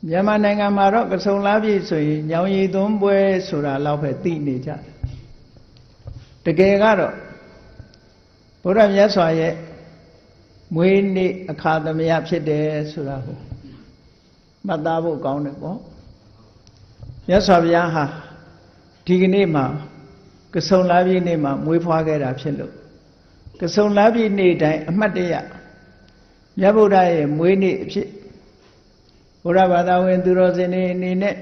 မြန်မာနိုင်ငံမှာတော့ကဆုံလားပြည့်ဆိုရင်ညောင်ရည်သွန်းပွဲဆိုတာလောက်ပဲသိနေကြတယ်တကယ်ကတော့ဘုရားမြတ်စွာရဲ့မွေးနေ့အခါသမယဖြစ်တယ်ဆိုတာကိုမှတ်သားဖို့ကောင်းတယ်ပေါ့မြတ်စွာဘုရားဟာဒီကနေ့မှာကဆုံလားပြည့်နေ့မှာမွေးဖွားခဲ့တာဖြစ်လို့ကဆုံလားပြည့်နေ့တိုင်းအမှတ်တရမြတ်ဗုဒ္ဓရဲ့မွေးနေ့အဖြစ်ဘုရားဘာသာဝင်သူတော်စင်တွေအနေနဲ့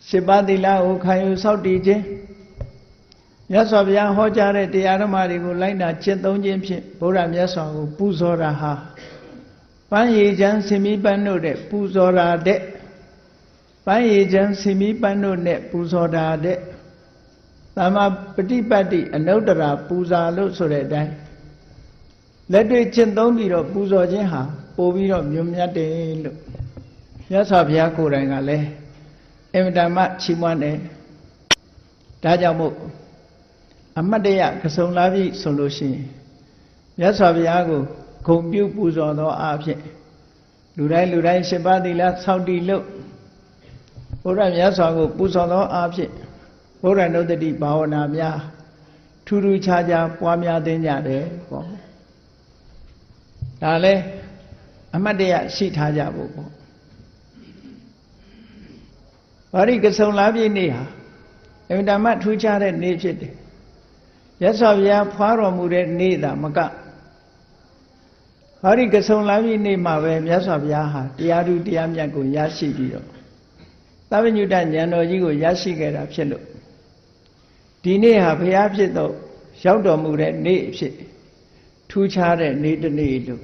7 ပါးသီလကိုခံယူစောင့်တည်ခြင်းမြတ်စွာဘုရားဟောကြားတဲ့တရားဓမ္မတွေကိုလိုက်နာကျင့်သုံးခြင်းဖြင့်ဘုရားမြတ်စွာကိုပူဇော်တာဟာပန်းရည်ချမ်းစင်မီးပန်းတို့တဲ့ပူဇော်တာတဲ့ပန်းရည်ချမ်းစင်မီးပန်းတို့နဲ့ပူဇော်တာတဲ့သမ္မာပฏิပတ်တိအနုတ္တရာပူဇာလို့ဆိုတဲ့အတိုင်းလက်တွေ့ကျင့်သုံးပြီးတော့ပူဇော်ခြင်းဟာပို့ပြီးတော့မြတ်မြတ်တယ်လို့မြတ်စွာဘုရားကိုယ်တိုင်ကလည်းအင်မတန်မှချီးမွမ်းတယ်ဒါကြောင့်မို့အမတ်တရကဆုံလားပြည့်ဆိုလို့ရှိရင်မြတ်စွာဘုရားကိုဂုဏ်ပြုပူဇော်သောအားဖြင့်လူတိုင်း7 ပါးသီလစောင့်တည်လို့ဘုရားမြတ်စွာကိုပူဇော်သောအားဖြင့်ဘုရားနုတ္တိဘာဝနာများထူးထူးခြားခြားပွားများသင်ကြတယ်ပေါ့ဒါလည်းအမတ်တရရှိထားကြဖို့ပေါ့ဘာရိကဆုံလားပြည့်နေ့ဟာအင်မတန်မှထူးခြားတဲ့နေ့ဖြစ်တယ်ရသော်ဘုရားဖွားတော်မူတဲ့နေ့သာမကဘာရိကဆုံလားပြည့်နေ့မှာပဲမြတ်စွာဘုရားဟာတရားဓုတရားမြတ်ကိုရရှိပြီးတော့သဗ္ဗညုတဉာဏ်တော်ကြီးကိုရရှိခဲ့တာဖြစ်လို့ဒီနေ့ဟာဘုရားဖြစ်တော့ရောက်တော်မူတဲ့နေ့အဖြစ်ထူးခြားတဲ့နေ့တစ်နေ့လို့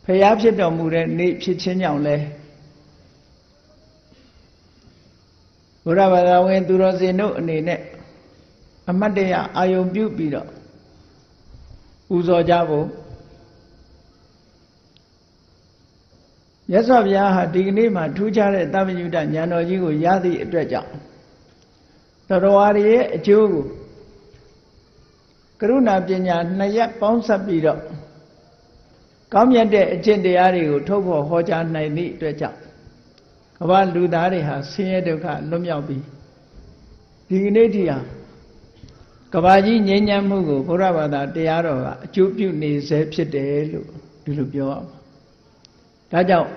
ဘုရားဖြစ်တော်မူတဲ့နေ့ဖြစ်ခြင်းကြောင့်လဲဘုရားဘာသာဝင်သူတော်စင်တို့အနေနဲ့အမတ်တရအာယုံပြုပြီးတော့ပူဇော်ကြဖို့မြတ်စွာဘုရားဟာဒီကနေ့မှာထူးခြားတဲ့သဗ္ဗညုတဉာဏ်တော်ကြီးကိုရသည့်အတွက်ကြောင့်တော်ဝါရီရဲ့အကျိုးကိုကရုဏာပညာ2ရပ်ပေါင်းစပ်ပြီးတော့ကောင်းမြတ်တဲ့အကျင့်တရားတွေကိုထုတ်ဖော်ဟောကြားနိုင်သည့်အတွက်ကြောင့်ကမ္ဘာလူသားတွေဟာဆင်းရဲဒုက္ခလွတ်မြောက်ပြီးဒီကနေ့ထိဟာကမ္ဘာကြီးငြိမ်းချမ်းမှုကိုဘုရားဘာသာတရားတော်ကအကျိုးပြုနေစေဖြစ်တယ်လို့ဒီလိုပြောရမှာဒါကြောင့်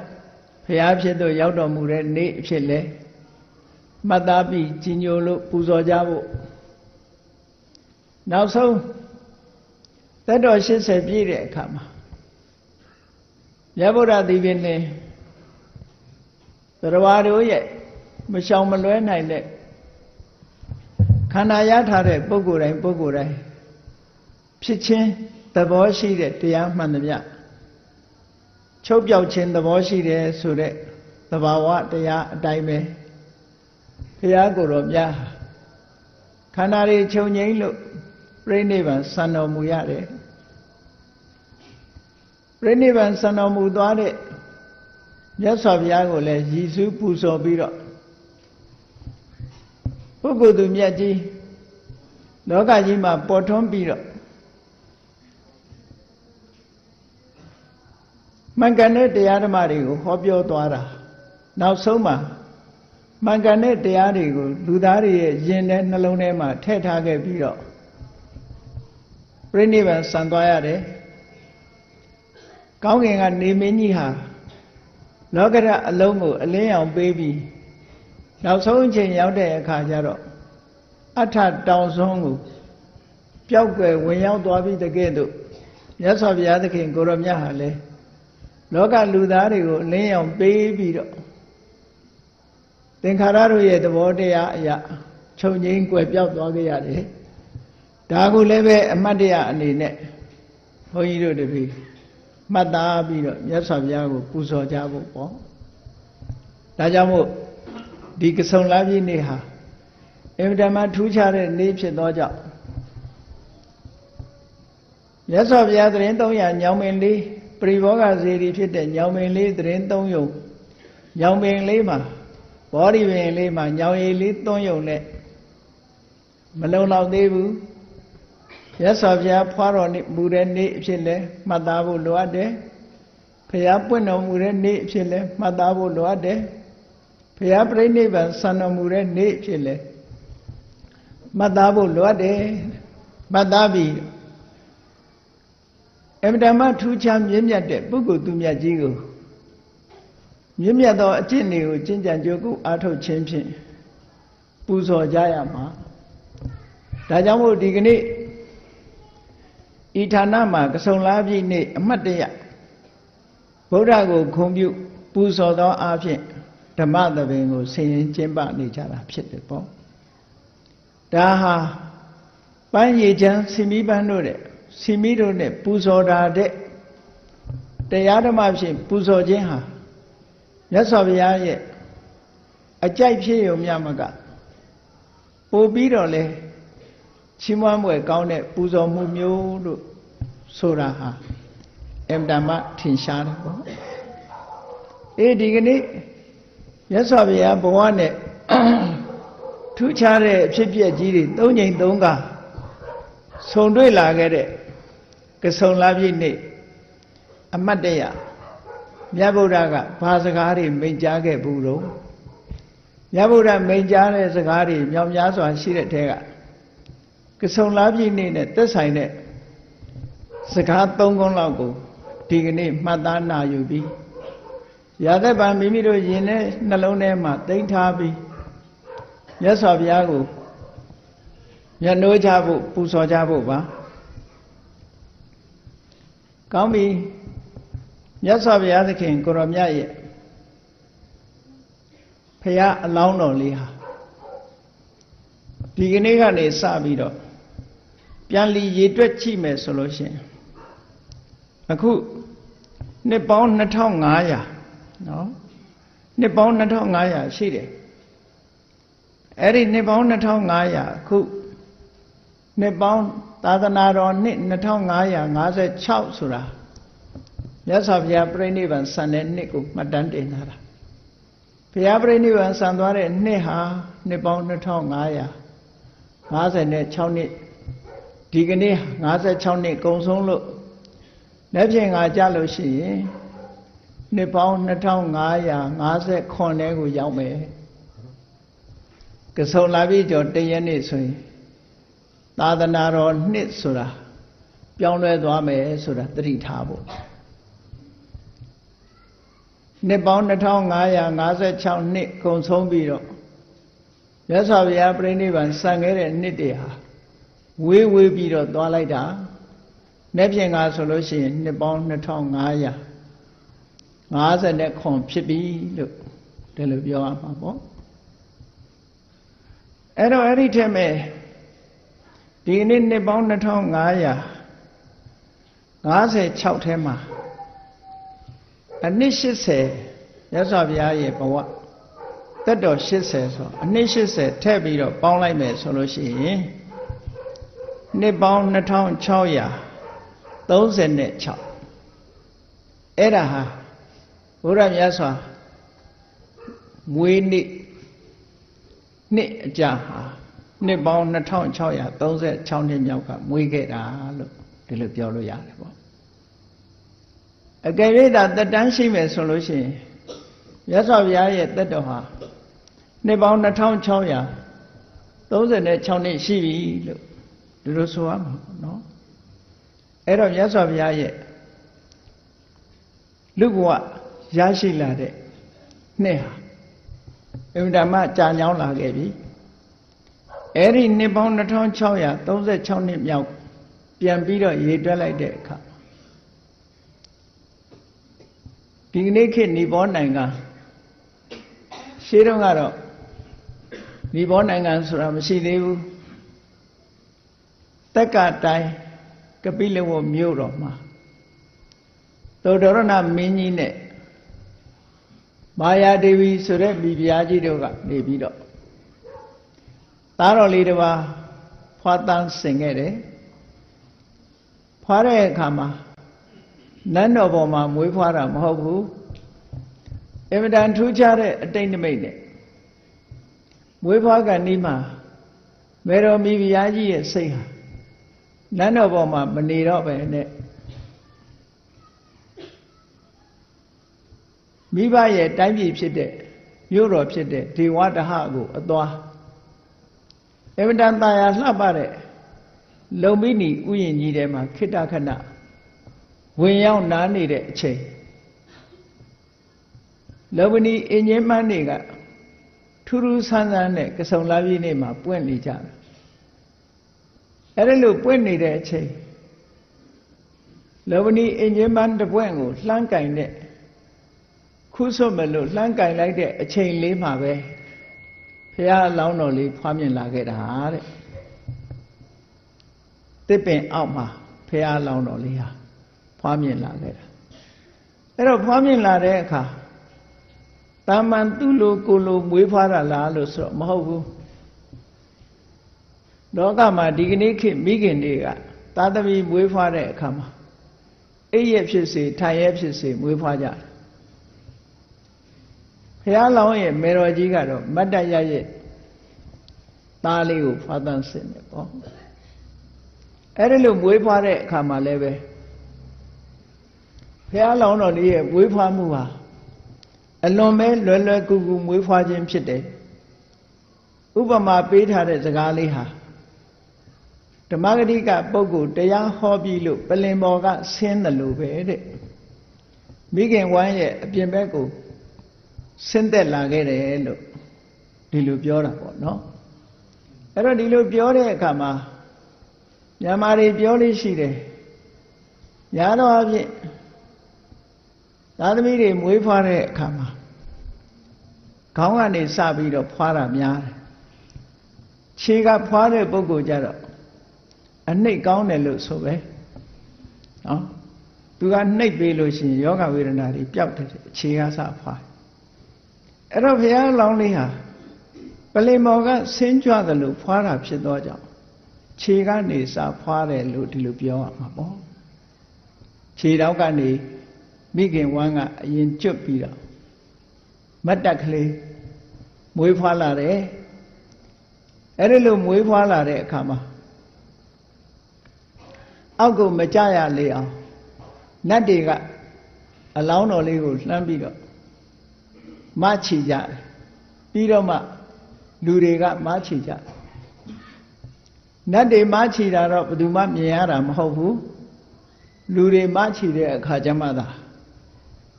ဘုရားဖြစ်သို့ရောက်တော်မူတဲ့နေ့အဖြစ်လဲမှတ်သားပြီးကြီးညိုလို့ပူဇော်ကြဖို့နောက်ဆုံးသက်တော်80ပြည့်တဲ့အခါမှာမြတ်ဗုဒ္ဓသီလနဲ့တရားတို့ရဲ့မရှောင်မလွဲနိုင်တဲ့ခန္ဓာရထားတဲ့ပုဂ္ဂိုလ်တိုင်းဖြစ်ခြင်းသဘောရှိတဲ့တရားမှန်သမျှချုပ်ပြောက်ခြင်းသဘောရှိတယ်ဆိုတဲ့သဘာဝတရားအတိုင်းပဲဘုရားကိုယ်တော်မြတ်ခန္ဓာတွေချုပ်ငြိမ်းလို့ပြိဋိဘံစံတော်မူရတယ်ပြိဋိဘံစံတော်မူသွားတဲ့မြတ်စွာဘုရားကိုလည်းရည်စူးပူဇော်ပြီးတော့ပုဂ္ဂိုလ်သူမြတ်ကြီးလောကကြီးမှာပေါ်ထွန်းပြီးတော့မှန်ကန်တဲ့တရားဓမ္မတွေကိုဟောပြောသွားတာနောက်ဆုံးမှာမှန်ကန်တဲ့တရားတွေကိုလူသားတွေရဲ့ယင်တဲ့နှလုံးထဲမှာထည့်ထားခဲ့ပြီးတော့ပြိဋိဘံစံသွားရတယ်ကောင်းကင်ကနေမင်းကြီးဟာလောကရအလုံးကိုအလင်းရောင်ပေးပြီးနောက်ဆုံးအချိန်ရောက်တဲ့အခါကျတော့အထတောင်စွန်းကိုပျောက်ကွယ်ဝင်ရောက်သွားပြီးတကယ်တော့မြတ်စွာဘုရားသခင်ကိုရောမြတ်ဟာလေလောကလူသားတွေကိုအလင်းရောင်ပေးပြီးတော့သင်္ခါရတို့ရဲ့သဘောတရားအရာချုပ်ငြိမ်းကွယ်ပြောက်သွားခဲ့ရတယ်ဒါကိုလည်းပဲအမတ်တရားအနေနဲ့ဘုန်းကြီးတို့တပည့်မှတ်သားပြီးတော့မြတ်စွာဘုရားကိုပူဇော်ကြဖို့ပေါ့ဒါကြောင့်မို့ဒီကဆုံလားပြည့်နေ့ဟာအင်မတန်မှထူးခြားတဲ့နေ့ဖြစ်သောကြောင့်မြတ်စွာဘုရားသတင်း300ညောင်ပင်လေးပရိဘောဂဇေဒီဖြစ်တဲ့ညောင်ပင်လေးသတင်း3ယုံညောင်ပင်လေးမှာဘောဓိပင်လေးမှာညောင်ရည်လေး3ယုံနဲ့မလုံလောက်သေးဘူးရသော်ဘုရားဖွားတော်မူတဲ့နေ့အဖြစ်လဲမှတ်သားဖို့လိုအပ်တယ်ဘ ရားပွင့်တော်မူတဲ့နေ့အဖြစ်လဲမှတ်သားဖို့လိုအပ်တယ်ဘုရားပြိဋိဘံဆံတော်မူတဲ့နေ့အဖြစ်လဲမှတ်သားဖို့လိုအပ်တယ်မှတ်သားပြီးအမြဲတမ်းထူးခြားမြင့်မြတ်တဲ့ပုဂ္ဂိုလ်သူမြတ်ကြီးကိုမြင့်မြတ်သောအကျင့်တွေကိုကျင့်ကြံကြိုးကုအားထုတ်ခြင်းဖြင့်ပူဇော်ကြရမှာဒါကြောင့်မို့ဒီကနေ့ဤဌာနမှာကဆုံလပြည့်နေ့အမှတ်တရဗုဒ္ဓကိုဂုဏ်ပြုပူဇော်သောအားဖြင့်ဓမ္မသဘင်ကိုဆင်ရင်ကျင့်ပနေကြတာဖြစ်တယ်ပေါ့ဒါဟာပန်းရည်ချမ်းစီမီပန်းတို့တဲ့စီမီတို့နဲ့ပူဇော်တာတဲ့တရားဓမ္မဖြင့်ပူဇော်ခြင်းဟာမြတ်စွာဘုရားရဲ့အကြိုက်ဖြစ်ရုံမျှမကပို့ပြီးတော့လဲချီးမွမ်းပွဲကောင်းတဲ့ပူဇော်မှုမျိုးလို့ဆိုတာဟာအမြဲတမ်းထင်ရှားတယ်ပေါ့ဒီကနေ့မြတ်စွာဘုရားဘဝနဲ့ထူးခြားတဲ့အဖြစ်အပျက်ကြီးတွေ၃ကြိမ်၃ခါဆုံတွေ့လာခဲ့တဲ့ကဆုံလပြည့်နေ့အမတ်တရမြတ်ဗုဒ္ဓကဘာစကားတွေမိန့်ကြားခဲ့ဘူးတော့မြတ်ဗုဒ္ဓမိန့်ကြားတဲ့စကားတွေမြောက်များစွာရှိတဲ့ထဲကဆုံလပြည့်နေ့နဲ့သက်ဆိုင်တဲ့စကား၃ခုလောက်ကိုဒီကနေ့မှတ်သားနာယူပြီးရာသက်ပံမိမိတို့ယင်တဲ့နှလုံးထဲမှာသိမ်းထားပြီးမြတ်စွာဘုရားကိုမြတ်နိုးကြဖို့ပူဇော်ကြဖို့ပါကောင်းပြီမြတ်စွာဘုရားသခင်ကိုရောမြတ်ရဲ့ဘုရားအလောင်းတော်လေးဟာဒီကနေ့ကနေစပြီးတော့ပြန်လီရေတွက်ကြည့်မယ်ဆိုလို့ရှိရင်အခုနှစ်ပေါင်း2500နော်နှစ်ပေါင်း2500ရှိတယ်အဲ့ဒီနှစ်ပေါင်း2500အခုနှစ်ပေါင်းသာသနာတော်နှစ်2556ဆိုတာမြတ်စွာဘုရားပြိဋိဘံဆံတဲ့နှစ်ကိုမှတ်တမ်းတင်ထားတာဘုရားပြိဋိဘံဆံသွားတဲ့နှစ်ဟာနှစ်ပေါင်း2556နှစ်ဒီကနေ့56နှစ်ကုန်ဆုံးလို့လက်ဖြင့်ငါကြလို့ရှိရင်နှစ်ပေါင်း2559ထဲကိုရောက်မယ်ကဆုံလာပြီကျော်တရက်နေ့ဆိုရင်သာသနာတော်နှစ်ဆိုတာပြောင်းလဲသွားမယ်ဆိုတာသတိထားဖို့နှစ်ပေါင်း2556နှစ်ကုန်ဆုံးပြီးတော့မြတ်စွာဘုရားပြိဋိဘံဆံခဲ့တဲ့နှစ်တွေဟာဝေးပြီးတော့သွားလိုက်တာလက်ဖြင့်ငါဆိုလို့ရှိရင်နှစ်ပေါင်း2559ဖြစ်ပြီလို့ဒီလိုပြောရမှာပေါ့အဲ့တော့အဲ့ဒီထက်မဲ့ဒီနေ့နှစ်ပေါင်း2556ထဲမှာအနှစ်80မြတ်စွာဘုရားရဲ့ဘဝသက်တော်80ဆိုအနှစ်80ထည့်ပြီးတော့ပေါင်းလိုက်မယ်ဆိုလို့ရှိရင်နှစ်ပေါင်း2636အဲ့ဒါဟာဘုရားမြတ်စွာမွေးနေ့နှစ်အကြာဟာနှစ်ပေါင်း2636နှစ်မြောက်ကမွေးခဲ့တာလို့ဒီလိုပြောလို့ရတယ်ပေါ့အကယ်၍သာတက်တန်းရှိမယ်ဆိုလို့ရှိရင်မြတ်စွာဘုရားရဲ့သက်တော်ဟာနှစ်ပေါင်း2636နှစ်ရှိပြီလို့ဒီလိုဆိုရမှာနော်အဲ့တော့မြတ်စွာဘုရားရဲ့လူဘဝရရှိလာတဲ့နှစ်ဟာအမြဲတမ်းကြာညောင်းလာခဲ့ပြီအဲ့ဒီနှစ်ပေါင်း2636နှစ်မြောက်ပြန်ပြီးတော့ရေတွက်လိုက်တဲ့အခါဒီကနေ့ခေတ်နီပေါနိုင်ငံရှေးတုန်းကတော့နီပေါနိုင်ငံဆိုတာမရှိသေးဘူးတက္ကတိုင်းကပိလဝမြို့တော်မှာသောဒရဏမင်းကြီးနဲ့မာယာဒေဝီဆိုတဲ့မိဖုရားကြီးတို့ကနေပြီးတော့သားတော်လေးတစ်ပါးဖွာတန်းဆင်ခဲ့တယ်ဖွာတဲ့အခါမှာနန်းတော်ပေါ်မှာမွေးဖွာတာမဟုတ်ဘူးအမြဲတမ်းထူးခြားတဲ့အတိတ်နိမိတ်နဲ့မွေးဖွားကန်ဒီမှာမေတော်မိဖုရားကြီးရဲ့စိတ်ဟာနန်းတော်ပေါ်မှာမနေတော့ပဲနဲ့ မိဘရဲ့တိုင်းပြည်ဖြစ်တဲ့မြို့တော်ဖြစ်တဲ့ဒေဝဒဟကိုအသွားအမတန်တာယာလှပတဲ့လုံမိနီဥယျာဉ်ကြီးထဲမှာခိတ္တခဏဝင်ရောက်နားနေတဲ့အချိန်လောဘနီအင်းကြီးမန်းတွေကထူးထူးဆန်းဆန်းနဲ့ကဆုံလာပြည့်နေ့မှာပွင့်နေကြတယ်အဲ့ဒါလို့ပွင့်နေတဲ့အချိန်လောဘနီအင်းကြီးမန်းတပွင့်ကိုလှမ်းကင်တဲ့ခုစွတ်မလို့လှမ်းကင်လိုက်တဲ့အချိန်လေးမှာပဲဘုရားအလောင်းတော်လေးဖွားမြင်လာခဲ့တာတဲ့တစ်ပင်အောက်မှာဘုရားအလောင်းတော်လေးဟာဖွားမြင်လာခဲ့တာအဲ့တော့ဖွားမြင်လာတဲ့အခါတာမန်သူ့လိုကိုလိုမွေးဖွားတာလားလို့ဆိုတော့မဟုတ်ဘူးလောကမှာဒီကနေ့ခေတ်မိခင်တွေကသာသမီမွေးဖွားတဲ့အခါမှာအိပ်ရဖြစ်စေထိုင်ရဖြစ်စေမွေးဖွားကြတယ်ဘုရားလောင်းရဲ့မေတော်ကြီးကတော့မတ်တရရဲ့သားလေးကိုဖွားသန်းစင်တယ်ပေါ့အဲ့ဒီလိုမွေးဖွားတဲ့အခါမှာလည်းပဲဘုရားလောင်းတော်လေးရဲ့မွေးဖွားမှုဟာအလွန်ပဲလွယ်လွယ်ကူကူမွေးဖွားခြင်းဖြစ်တယ်ဥပမာပေးထားတဲ့စကားလေးဟာဓမ္မဂတိကပုဂ္ဂိုလ်တရားဟောပြီးလို့ပလင်ပေါ်ကဆင်းတယ်လို့ပဲတဲ့မိခင်ဝမ်းရဲ့အပြင်ဘက်ကိုဆင်းသက်လာခဲ့တယ်လို့ဒီလိုပြောတာပေါ့နော်အဲ့တော့ဒီလိုပြောတဲ့အခါမှာမြန်မာတွေပြောလို့ရှိတယ်ညာတော့အဖြစ်သာသမီတွေမွေးဖွားတဲ့အခါမှာခေါင်းကနေစပြီးတော့ဖွားတာများတယ်ခြေကဖွားတဲ့ပုဂ္ဂိုလ်ကြတော့အနှိပ်ကောင်းတယ်လို့ဆိုပဲနော်သူကနှိပ်ပေးလို့ရှိရင်ယောဂဝေဒနာတွေပျောက်တယ်ခြေကစဖွားအဲ့တော့ဘုရားလောင်းလေးဟာပလင်မော်ကဆင်းကြွတယ်လို့ဖွားတာဖြစ်သောကြောင့်ခြေကနေစဖွားတယ်လို့ဒီလိုပြောရမှာပေါ့ခြေတော့ကနေမိခင်ဝမ်းကအရင်ကျွတ်ပြီးတော့မတ်တက်ကလေးမွေးဖွားလာတယ်အဲ့ဒီလိုမွေးဖွားလာတဲ့အခါမှာအောက်ကမကြရလေအောင်နတ်တွေကအလောင်းတော်လေးကိုလှမ်းပြီးတော့မချီကြတယ်ပြီးတော့မှလူတွေကမချီကြတယ်နတ်တွေမချီတာတော့ဘယ်သူမှမြင်ရတာမဟုတ်ဘူးလူတွေမချီတဲ့အခါကျမှသာ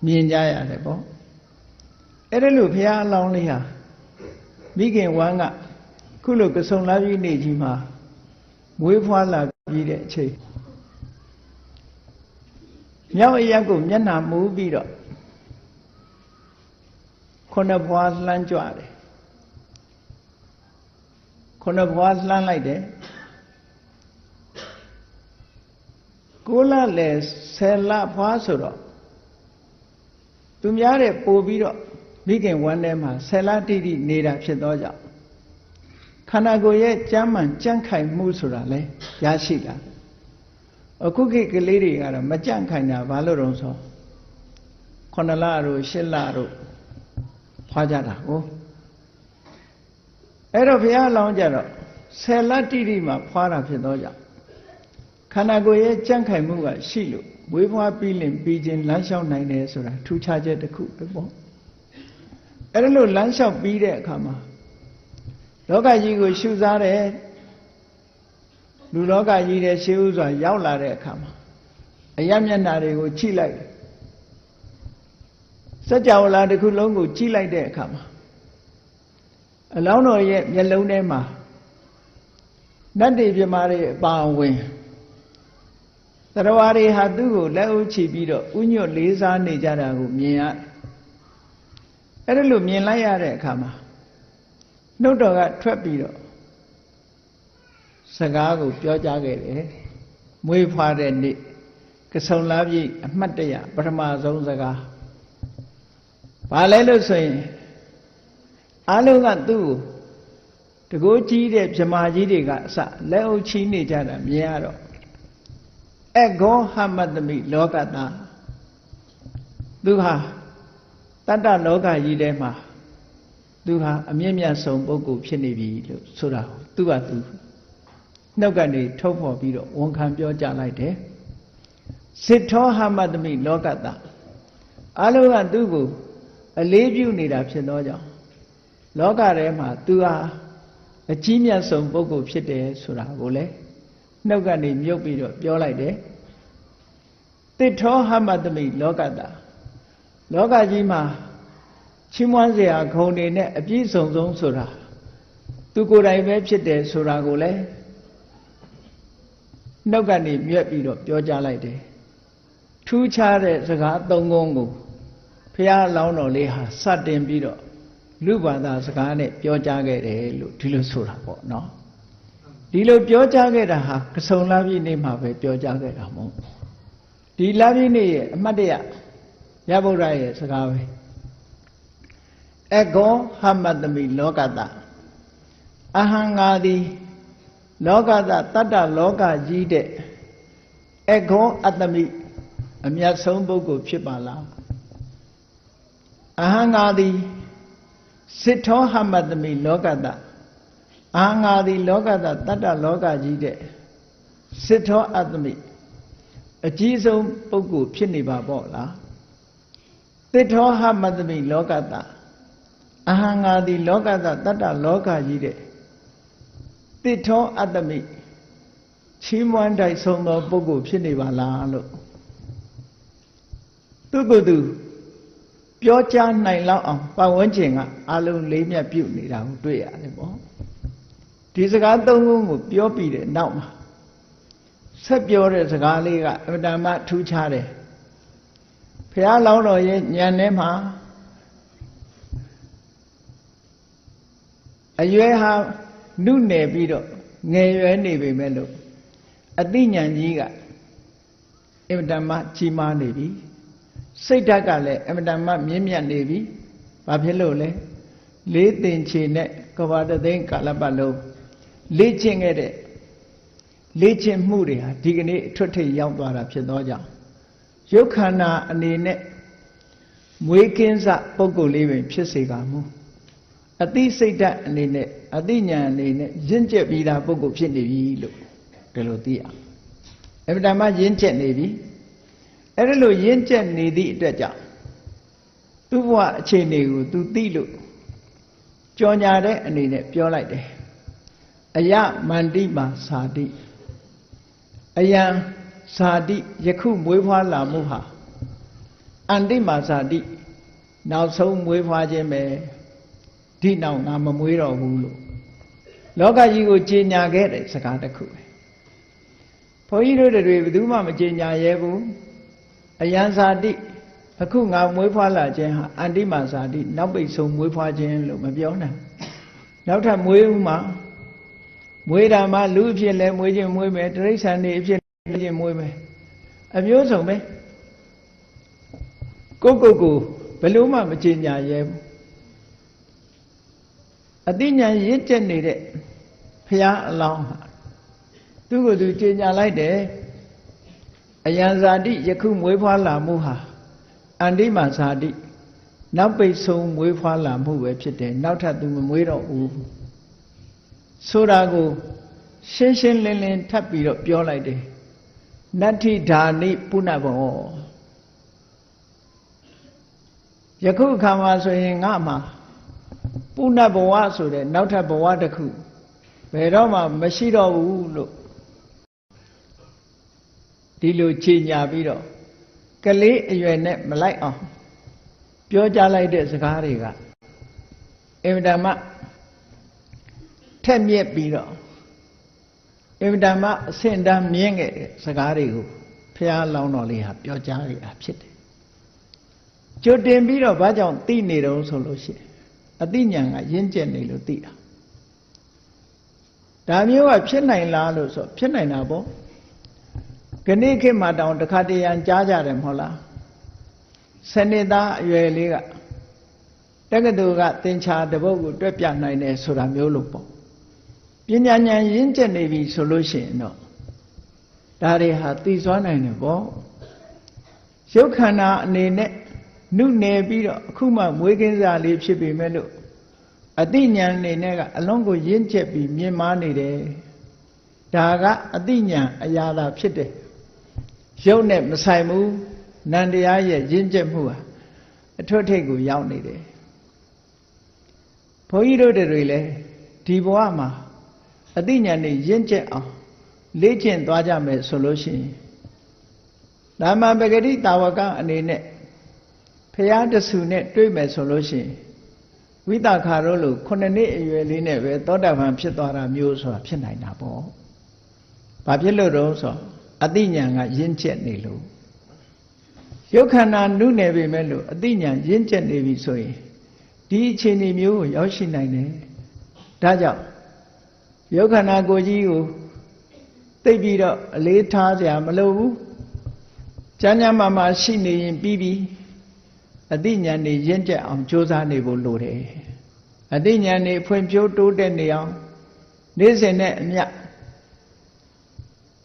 မြင်ကြရတယ်ပေါ့အဲ့ဒါလို့ဘုရားအလောင်းလေးဟာမိခင်ဝမ်းကခုလိုကဆုံလာပြီးနေ့ကြီးမှာမွေးဖွားလာပြီးတဲ့အချိန်မြောက်အရက်ကိုမျက်နှာမူးပြီးတော့ခုနှစ်ဘွားလှမ်းကြွတယ်ခုနှစ်ဘွားလှမ်းလိုက်တယ်ကိုလလေ10လဘွားဆိုတော့သူများတဲ့ပို့ပြီးတော့မိခင်ဝမ်းထဲမှာ10လတိတိနေတာဖြစ်သောကြောင့်ခန္ဓာကိုယ်ရဲ့ကြမ်းမှန်ကြန့်ခိုင်မှုဆိုတာလဲရရှိလာအခုခေတ်ကလေးတွေကတော့မကြန့်ခိုင်တာဘာလို့တော့ဆို9လတို့10လတို့ဖွာကြတာဟုတ်အဲ့တော့ဘုရားလောင်းကြတော့10လတိတိမှာဖွာတာဖြစ်သောကြောင့်ခန္ဓာကိုယ်ရဲ့ကြန့်ခိုင်မှုကရှိလို့ဝေးဖွားပြီးလင်ပြီးခြင်းလမ်းလျှောက်နိုင်တယ်ဆိုတာထူးခြားချက်တစ်ခုပဲပေါ့အဲ့ဒါလို့လမ်းလျှောက်ပြီးတဲ့အခါမှာလောကကြီးကိုရှုစားတယ်လူလောကကြီးတဲ့ရှေးဥစွာရောက်လာတဲ့အခါမှာအယမျက်နှာတွေကိုကြည့်လိုက်စัจ java လာတစ်ခုလုံးကိုကြည့်လိုက်တဲ့အခါမှာအလောင်းတော်ရဲ့မျက်လုံးထဲမှာနတ်တွေပြမာတွေအပါအဝင်သရဝါတွေဟာသူ့ကိုလက်အုပ်ချပြီးတော့ဥညွတ်လေးစားနေကြတာကိုမြင်ရတယ်အဲ့ဒါလို့မြင်လိုက်ရတဲ့အခါမှာနှုတ်တော်ကထွက်ပြီးတော့စကားကိုပြောကြားခဲ့တယ်မွေးဖွားတဲ့နေ့ကဆုံလာပြည့်အမှတ်တရပထမဆုံးစကားဘာလဲလို့ဆိုရင်အားလုံးကသူ့ကိုတကိုးကြီးတဲ့ဗြမာကြီးတွေကအစလက်အုပ်ချီးနေကြတာမြင်ရတော့အဂောဟမတမိလောကတာသူဟာတတ္တလောကကြီးထဲမှာသူဟာအမြင့်မြတ်ဆုံးပုဂ္ဂိုလ်ဖြစ်နေပြီလို့ဆိုတာသူကသူနှုတ်ကနေထုတ်ဖော်ပြီးတော့ဝန်ခံပြောကြလိုက်တယ်စစ်ထောဟမတမိလောကတာအလုံးကသူ့ကို အလေးပြုနေတာဖြစ်သောကြောင့်လောကထဲမှာသူဟာအကြီးမြတ်ဆုံးပုဂ္ဂိုလ်ဖြစ်တယ်ဆိုတာကိုလေနှုတ်ကနေမြုပ်ပြီးတော့ပြောလိုက်တယ်တိထောဟမတမိလောကတာလောကကြီးမှာချီးမွမ်းစရာဂုဏ်တွေနဲ့အပြည့်စုံဆုံးဆိုတာသူကိုယ်တိုင်ပဲဖြစ်တယ်ဆိုတာကိုလေနှုတ်ကနေမြွက်ပြီးတော့ပြောကြားလိုက်တယ်ထူးခြားတဲ့စကားသုံးခုကိုဘုရားလောင်းတော်လေးဟာစတင်ပြီးတော့လူဘာသာစကားနဲ့ပြောကြားခဲ့တယ်လို့ဒီလိုဆိုတာပေါ့နော်ဒီလိုပြောကြားခဲ့တာဟာကဆုံလပြည့်နေ့မှာပဲပြောကြားခဲ့တာမဟုတ်ဒီလပြည့်နေ့ရဲ့အမှတ်တရရဗုဒ္ဓရဲ့စကားပဲအဂောဟမတမိလောကတအဟံငါသည်လောကတတတ္တလောကကြီးတဲ့အဂောအတ္တမိအမြတ်ဆုံးပုဂ္ဂိုလ်ဖြစ်ပါလားအဟံငါသည်စစ်ထောဟမတမိလောကတအာငါသည်လောကတတတ္တလောကကြီးတဲ့စစ်ထောအတ္တမိအကြီးဆုံးပုဂ္ဂိုလ်ဖြစ်နေပါပေါ့လားစစ်ထောဟမတမိလောကတအဟံငါသည်လောကတတတ္တလောကကြီးတဲ့တစ်ထောအတ္တမိချီးမွမ်းတိုက်ဆုံးသောပုဂ္ဂိုလ်ဖြစ်နေပါလားလို့သူကိုယ်သူပြောကြားနိုင်လောက်အောင်ပတ်ဝန်းကျင်ကအလုံးလေးမြတ်ပြုနေတာကိုတွေ့ရတယ်ပေါ့ဒီစကားသုံးခုကိုပြောပြီးတဲ့နောက်မှာဆက်ပြောတဲ့စကားလေးကအမှန်မှထူးခြားတယ်ဘုရားလောင်းတော်ရဲ့ဉာဏ်ထဲမှာအရွယ်ဟာနုနယ်ပြီးတော့ငယ်ရွယ်နေပေမဲ့လို့အသိဉာဏ်ကြီးကအမှန်မှကြီးမားနေပြီစိတ်ဓာတ်ကလည်းအမှန်မှမြင့်မြတ်နေပြီဘာဖြစ်လို့လဲလေးသင်္ချေနဲ့ကဘာတသိန်းကာလပတ်လုံးလေ့ကျင့်ခဲ့တဲ့လေ့ကျင့်မှုတွေဟာဒီကနေ့အထွတ်ထိပ်ရောက်သွားတာဖြစ်သောကြောင့်ရုပ်ခန္ဓာအနေနဲ့မွေးကင်းစပုဂ္ဂိုလ်လေးပင်ဖြစ်စေကမူအသိစိတ်ဓာတ်အနေနဲ့အသိဉာဏ်အနေနဲ့ရင့်ကျက်ပြီးသားပုဂ္ဂိုလ်ဖြစ်နေပြီလို့ဒီလိုသိရအမှန်မှရင့်ကျက်နေပြီအဲ့ဒါလို့ရင့်ကျက်နေသည့်အတွက်ကြောင့်သူ့ဘဝအခြေအနေကိုသူသိလို့ကြော်ညာတဲ့အနေနဲ့ပြောလိုက်တယ်အယမန္တိမာဇာတိအယံဇာတိယခုမွေးဖွားလာမှုဟာအန္တိမာဇာတိနောက်ဆုံးမွေးဖွားခြင်းပဲဒီနောက်ငါမမွေးတော့ဘူးလို့လောကကြီးကိုကြေညာခဲ့တဲ့စကားတစ်ခုပဲဘုန်းကြီးတို့တွေဘယ်သူမှမကြေညာရဲဘူးအယံဇာတိအခုငါမွေးဖွားလာခြင်းဟာအန္တိမာဇာတိနောက်ပိတ်ဆုံးမွေးဖွားခြင်းလို့မပြောနိုင်နောက်ထပ်မွေးဦးမှာမွေးတာမှလူအဖြစ်လဲမွေးခြင်းမွေးမယ်တိရစ္ဆာန်တွေအဖြစ်မွေးခြင်းမွေးမယ်အမျိုးစုံပဲကိုဘယ်လို့မှမကြေညာရဲဘူးအသိဉာဏ်ရင့်ကျက်နေတဲ့ဘုရားအလောင်းဟာသူကိုယ်သူကြေညာလိုက်တယ်အယံဇာတိယခုမွေးဖွားလာမှုဟာအန္တိမာဇာတိနောက်ပိတ်ဆုံးမွေးဖွားလာမှုပဲဖြစ်တယ်နောက်ထပ်သူမမွေးတော့ဘူးဆိုတာကိုရှင်းရှင်းလင်းလင်းထပ်ပြီးတော့ပြောလိုက်တယ်နတ္ထိဓာနိပုဏ္ဏဘောယခုအခါမှာဆိုရင်ငါမှာပုဏ္ဏဘဝဆိုတဲ့နောက်ထပ်ဘဝတစ်ခုဘယ်တော့မှမရှိတော့ဘူးလို့ဒီလိုခြေညာပြီးတော့ကလေးအရွယ်နဲ့မလိုက်အောင်ပြောကြားလိုက်တဲ့စကားတွေကအင်မတန်မှထက်မြက်ပြီးတော့အင်မတန်မှအဆင့်တန်းမြင့်ခဲ့တဲ့စကားတွေကိုဘုရားလောင်းတော်လေးဟာပြောကြားရတာဖြစ်တယ်ကြိုတင်ပြီးတော့ဘာကြောင့်သိနေတော့ဆိုလို့ရှိရင်အသိဉာဏ်ကရင့်ကျက်နေလို့သိတာဒါမျိုးကဖြစ်နိုင်လားလို့ဆိုဖြစ်နိုင်တာပေါ့ခဏခေတ်မှာတောင်တစ်ခါတရံကြားကြတယ်မဟုတ်လားစနစ်သားအရွယ်လေးကတက္ကသိုလ်ကသင်္ချာတပုတ်ကိုတွက်ပြနိုင်တယ်ဆိုတာမျိုးလို့ပေါ့ပညာဉာဏ်ရင့်ကျက်နေပြီဆိုလို့ရှိရင်တော့ဒါတွေဟာသိစွမ်းနိုင်တယ်ပေါ့ရုပ်ခန္ဓာအနေနဲ့နုနယ်ပြီးတော့အခုမှမွေးကင်းစားလေးဖြစ်ပေမဲ့လို့အသိဉာဏ်အနေနဲ့ကအလုံးကိုရင့်ကျက်ပြီးမြင်မာနေတယ်ဒါကအသိဉာဏ်အရာသာဖြစ်တယ်ရုပ်နဲ့မဆိုင်ဘူးနန္တရားရဲ့ရင့်ကျက်မှုဟာ အထွတ်ထိပ်ကိုရောက်နေတယ်ဘုန်းကြီးတို့တွေလည်းဒီဘဝမှာအသိဉာဏ်နဲ့ရင့်ကျက်အောင်လေ့ကျင့်သွားကြမယ်ဆိုလို့ရှိရင်ဓမ္မပဂတိတာဝကအနေနဲ့ဖရာတဆူနဲ့တွေ့မယ်ဆိုလို့ရှိရင်ဝိသခါတို့လို9နှစ်အရွယ်လေးနဲ့ပဲသောတာပန်ဖြစ်သွားတာမျိုးဆိုတာဖြစ်နိုင်တာပေါ့။ဘာဖြစ်လို့တော့ဆိုအသိဉာဏ်ကရင့်ကျက်နေလို့ရုပ်ခန္ဓာနုနယ်ပေမဲ့လို့အသိဉာဏ်ရင့်ကျက်နေပြီဆိုရင်ဒီအခြေအနေမျိုးကိုရောက်ရှိနိုင်တယ်။ဒါကြောင့်ရုပ်ခန္ဓာကိုယ်ကြီးကိုသိပြီးတော့အလေးထားစရာမလိုဘူး။ကျမ်းမာမာရှိနေရင်ပြီးပြီအသိဉာဏ်နဲ့ရင့်ကျက်အောင်ကြိုးစားနေဖို့လိုတယ်။အသိဉာဏ်နဲ့ဖွံ့ဖြိုးတိုးတက်နေအောင်နေ့စဉ်နဲ့အမျှ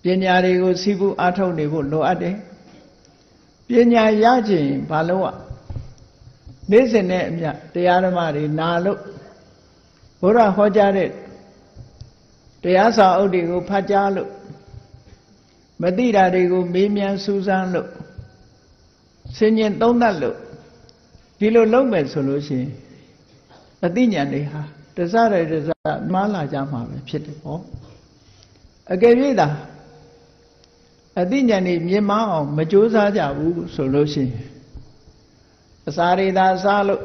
ပညာတွေကိုစီးပူးအားထုတ်နေဖို့လိုအပ်တယ်။ပညာရခြင်းဘာလို့อ่ะနေ့စဉ်နဲ့အမျှတရားဓမ္မတွေနာလို့ဘုရားဟောကြားတဲ့တရားစာအုပ်တွေကိုဖတ်ကြားလို့မသိတာတွေကိုမေးမြန်းစူးစမ်းလို့ဆင်ញင်သုံးသပ်လို့ဒီလိုလုပ်မယ်ဆိုလို့ရှိရင်အသိဉာဏ်တွေဟာတစရတစမှားလာကြမှာပဲဖြစ်တယ်ပေါ့အကယ်၍သာအသိဉာဏ်တွေမြင်မအောင်မကြိုးစားကြဘူးဆိုလို့ရှိရင်အစာတွေသာစားလို့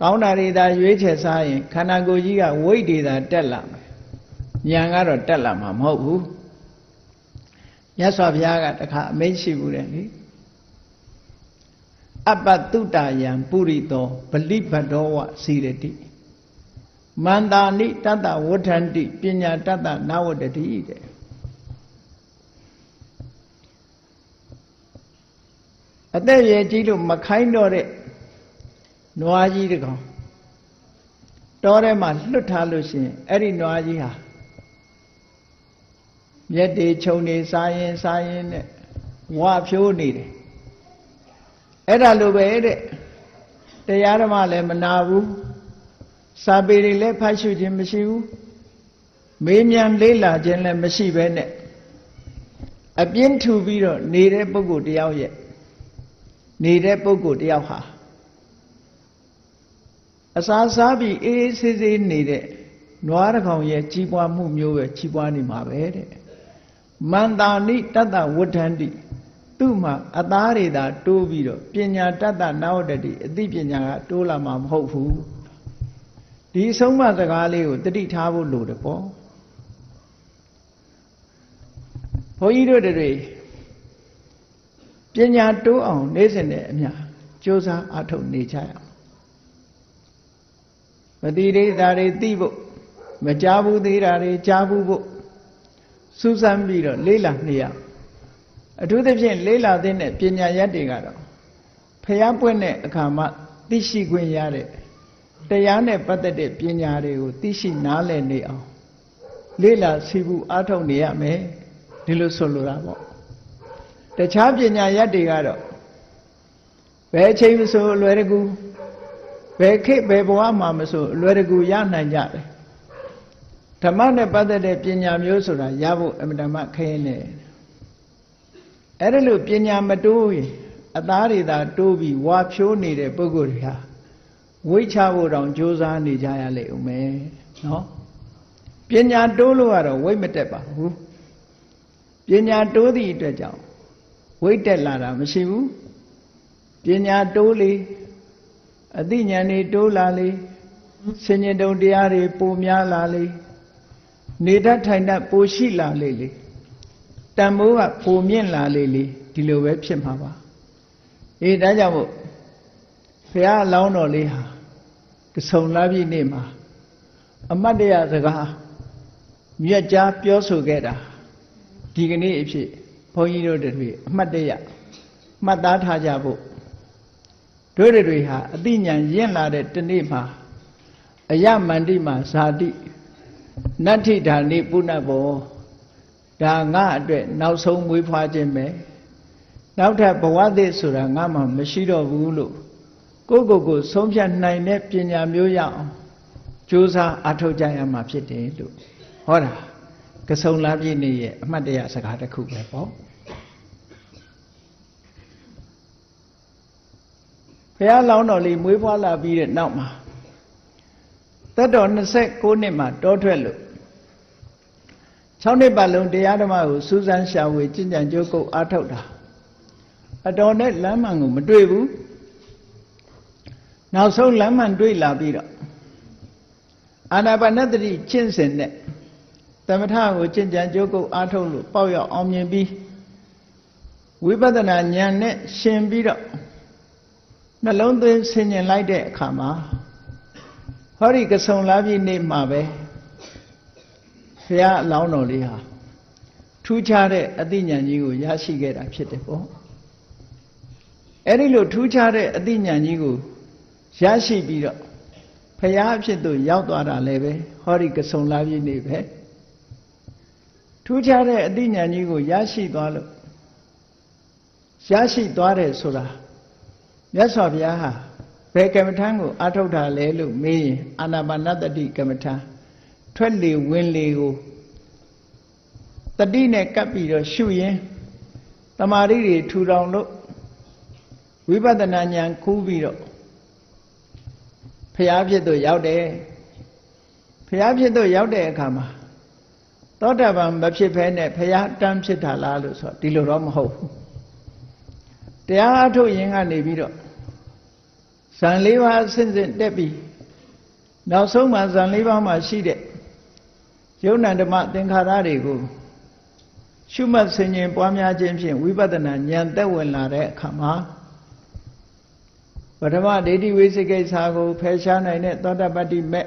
ကောင်းတာတွေသာရွေးချယ်စားရင်ခန္ဓာကိုယ်ကြီးကဝိတ်တွေသာတက်လာမယ်ဉာဏ်ကတော့တက်လာမှာမဟုတ်ဘူးမြတ်စွာဘုရားကတခါအမိန့်ရှိဘူးတယ်လေအပတုတ္တယံပုရိသောဗလိဘဒ္ဒောဝစီရတိမန္တာနိတတ္တဝဋ္ဌန္တိပညာတတ္တနဝတ္တိတဲ့အသက်ရည်ကြီးလို့မခိုင်းတော့တဲ့နွားကြီးတကောင်တောထဲမှာလွတ်ထားလို့ရှိရင်အဲ့ဒီနွားကြီးဟာမြက်တွေခြုံနေစားရင်နဲ့ဝါဖြိုးနေတယ်အဲ့ဒါလိုပဲတဲ့တရားဓမ္မလည်းမနာဘူးစာပေတွေလည်းဖတ်ရှုခြင်းမရှိဘူးမေးမြန်းလေ့လာခြင်းလည်းမရှိပဲနဲ့အပြင်းထူပြီးတော့နေတဲ့ပုဂ္ဂိုလ်တယောက်ရဲ့နေတဲ့ပုဂ္ဂိုလ်တယောက်ဟာအစာစားပြီးအေးအေးဆေးဆေးနေတဲ့နွားတစ်ကောင်ရဲ့ကြီးပွားမှုမျိုးပဲကြီးပွားနေမှာပဲတဲ့မန္တာနိတတ္တဝဋ္ဌန္တိသူ့မှာအသားတွေသာတိုးပြီးတော့ပညာတတ္တနာဝတ္တိအသိပညာကတိုးလာမှာမဟုတ်ဘူးဒီဆုံးမစကားလေးကိုတတိထားဖို့လိုတယ်ပေါ့ဘုန်းကြီးတို့တွေပညာတိုးအောင်နေ့စဉ်နဲ့အမျှကြိုးစားအားထုတ်နေကြရအောင်မသိသေးတာတွေသိဖို့မကြားဘူးသေးတာတွေကြားဘူးဖို့စူးစမ်းပြီးတော့လေ့လာနေရအထူးသဖြင့်လေ့လာတဲ့ပညာရပ်တွေကတော့ဖျားပွင့်တဲ့အခါမှသိရှိခွင့်ရတဲ့တရားနဲ့ပတ်သက်တဲ့ပညာတွေကိုသိရှိနားလည်နေအောင်လေ့လာစီဘူးအားထုတ်နေရမယ်ဒီလိုဆိုလိုတာပေါ့တခြားပညာရပ်တွေကတော့ဘယ်အချိန်မဆိုအလွယ်တကူဘယ်ခေတ်ဘယ်ဘဝမှာမဆိုအလွယ်တကူရနိုင်ကြတယ်ဓမ္မနဲ့ပတ်သက်တဲ့ပညာမျိုးဆိုတာရဖို့အမှန်တမ်းခဲနေအဲ့ဒါလို့ပညာမတိုးရင်အသားတွေသာတိုးပြီးဝါဖြိုးနေတဲ့ပုဂ္ဂိုလ်တွေဟာဝိချဖို့တောင်ကြိုးစားနေကြရလေဦးမယ်နော်ပညာတိုးလို့ကတော့ဝိတ်မတက်ပါဘူးပညာတိုးသည့်အတွက်ကြောင့်ဝိတ်တက်လာတာမရှိဘူးပညာတိုးလေအသိဉာဏ်တွေတိုးလာလေဆင်ញင်တုံတရားတွေပိုများလာလေနေတတ်ထိုင်တတ်ပိုရှိလာလေလေတန်ဖိုးကပိုမြင့်လာလေလေဒီလိုပဲဖြစ်မှာပါအေးဒါကြောင့်မို့ဘုရားအလောင်းတော်လေးဟာကဆုံလာပြည့်နေ့မှာအမတ်တရစကားမြတ်ကြားပြောဆိုခဲ့တာဒီကနေ့အဖြစ်ဘုန်းကြီးတို့တွေအမတ်တရမှတ်သားထားကြဖို့တို့တွေဟာအသိဉာဏ်ရင့်လာတဲ့တနေ့မှာအယမန္တိမှာဇာတိနတ္ထိဓာနိပုဏ္ဏဘောဒါငါအတွက်နောက်ဆုံးမွေးဖွားခြင်းပဲနောက်ထပ်ဘဝသစ်ဆိုတာငါမှမရှိတော့ဘူးလို့ကိုယ်ဆုံးဖြတ်နိုင်တဲ့ပညာမျိုးရအောင်ကြိုးစားအားထုတ်ကြရမှာဖြစ်တယ်လို့ဟောတာကဆုံလာပြည့်နေ့ရဲ့အမှတ်တရစကားတစ်ခုပဲပေါ့ ဘုရားလောင်းတော်လေးမွေးဖွားလာပြီးတဲ့နောက်မှာသက်တော်29နှစ်မှာတောထွက်လို့6နှစ်ပတ်လုံးတရားဓမ္မကိုစူးစမ်းရှာဖွေကျင့်ကြံကြိုးကုပ်အားထုတ်တာအတော်နဲ့လမ်းမှန်ကိုမတွေ့ဘူးနောက်ဆုံးလမ်းမှန်တွေ့လာပြီးတော့အာနာပါနသတိကျင့်စဉ်နဲ့သမထကိုကျင့်ကြံကြိုးကုပ်အားထုတ်လို့ပေါက်ရောက်အောင်မြင်ပြီးဝိပဿနာဉာဏ်နဲ့ရှင်ပြီးတော့နှလုံးသွင်းဆင်ញင်လိုက်တဲ့အခါမှာဟောဒီကဆုံလာပြည့်နေ့မှာပဲဘုရားအလောင်းတော်လေးဟာထူးခြားတဲ့အသိဉာဏ်ကြီးကိုရရှိခဲ့တာဖြစ်တယ်ပေါ့အဲ့ဒီလိုထူးခြားတဲ့အသိဉာဏ်ကြီးကိုရရှိပြီးတော့ဘုရားအဖြစ်သို့ရောက်သွားတာလည်းပဲဟောဒီကဆုံလာပြည့်နေ့ပဲထူးခြားတဲ့အသိဉာဏ်ကြီးကိုရရှိသွားလို့ရရှိသွားတယ်ဆိုတာမြတ်စွာဘုရားဟာဘယ်ကမ္မထံကိုအာထုတ်တာလဲလို့မေးရင်အာနာပါနသတိကမ္မထံထွက်လေဝင်လေကိုတတိနဲ့ကပ်ပြီးတော့ရှုရင်တမာရီတွေထူထောင်လို့ဝိပဿနာဉာဏ်ကူးပြီးတော့ဘုရားဖြစ်သို့ရောက်တယ်ဘုရားဖြစ်သို့ရောက်တဲ့အခါမှာသောတာပန်မဖြစ်ဘဲနဲ့ဘုရားတန်းဖြစ်တာလားလို့ဆိုဒီလိုတော့မဟုတ်ဘူးတရားအထုတ်ရင်ကနေပြီးတော့ဇန်၄ပါးအစဉ်စဉ်တက်ပြီးနောက်ဆုံးမှာဇန်၄ပါးမှာရှိတဲ့ယုံနာဓမ္မသင်္ခါရတွေကိုရှုမှတ်ဆင်ခြင်ပွားများခြင်းဖြင့်ဝိပဿနာဉာဏ်သက်ဝင်လာတဲ့အခါမှာပထမဒိဋ္ဌိဝိသိကိစ္စကိုဖယ်ရှားနိုင်တဲ့သောတာပတ္တိမဲ့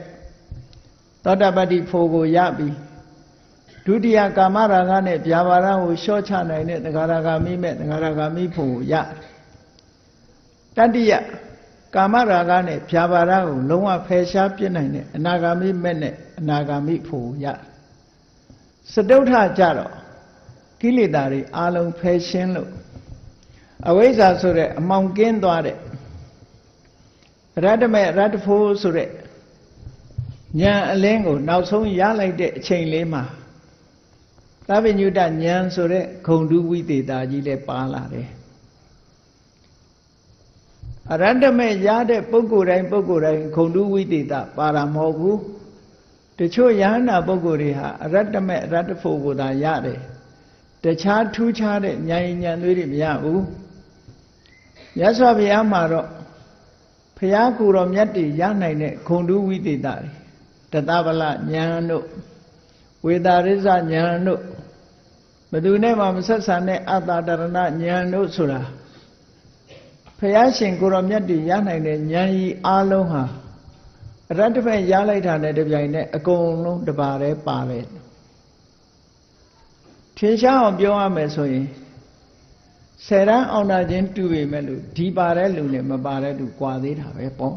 သောတာပတ္တိဖို့ကိုရပြီးဒုတိယကာမရာဂနဲ့ဗျာပါဒကိုလျှော့ချနိုင်တဲ့သဂါရဂါမိမဲ့သဂါရဂါမိဖို့ကိုရတတိယကာမရာဂနဲ့ဗျာပါဒကိုလုံးဝဖယ်ရှားပြစ်နိုင်တဲ့အနာဂါမိမဲ့နဲ့အနာဂါမိဖို့ကိုရစတုထကြတော့ကိလေသာတွေအလုံးဖယ်ရှင်းလို့အဝိဇ္ဇာဆိုတဲ့အမှောင်ကင်းသွားတဲ့ရတ္တမေရတ္တဖို့ဆိုတဲ့ဉာဏ်အလင်းကိုနောက်ဆုံးရလိုက်တဲ့အချိန်လေးမှာသဗ္ဗညုတဉာဏ်ဆိုတဲ့ဂုံတုဝိသေတာကြီးလည်းပါလာတယ်အရတ္တမေရတဲ့ပုဂ္ဂိုလ်တိုင်းပုဂ္ဂိုလ်တိုင်းဂုံတုဝိသေတာပါတာမဟုတ်ဘူးတချို့ယဟန္တာပုဂ္ဂိုလ်တွေဟာအရတ္တမေရတ္တဖို့ကိုသာရတယ်တခြားထူးခြားတဲ့ဉာဏ်ဉာဏ်တွေမရဘူးမြတ်စွာဘုရားမှာတော့ဘုရားကိုယ်တော်မြတ်တွေရနိုင်တဲ့ဂုံတုဝိသေတာတွေတသဗလဉာဏ်တို့ဝေတာရိဇဉာဏ်တို့ဘယ်သူနဲ့မှမဆက်ဆံတဲ့အတ္တတရဏဉာဏ်တို့ဆိုတာဘုရားရှင်ကိုယ်တော်မြတ်တွေရနိုင်တဲ့ဉာဏ်ကြီးအလုံးဟာအရတ္တဘက်ရလိုက်တာနဲ့တပြိုင်နက်အကုန်လုံးတပါးတည်းပါတယ်ထင်ရှားအောင်ပြောရမယ်ဆိုရင်ဆယ်တန်းအောင်တာချင်းတူပေမဲ့လို့ဒီပါတဲ့လူနဲ့မပါတဲ့လူကွာသေးတာပဲပေါ့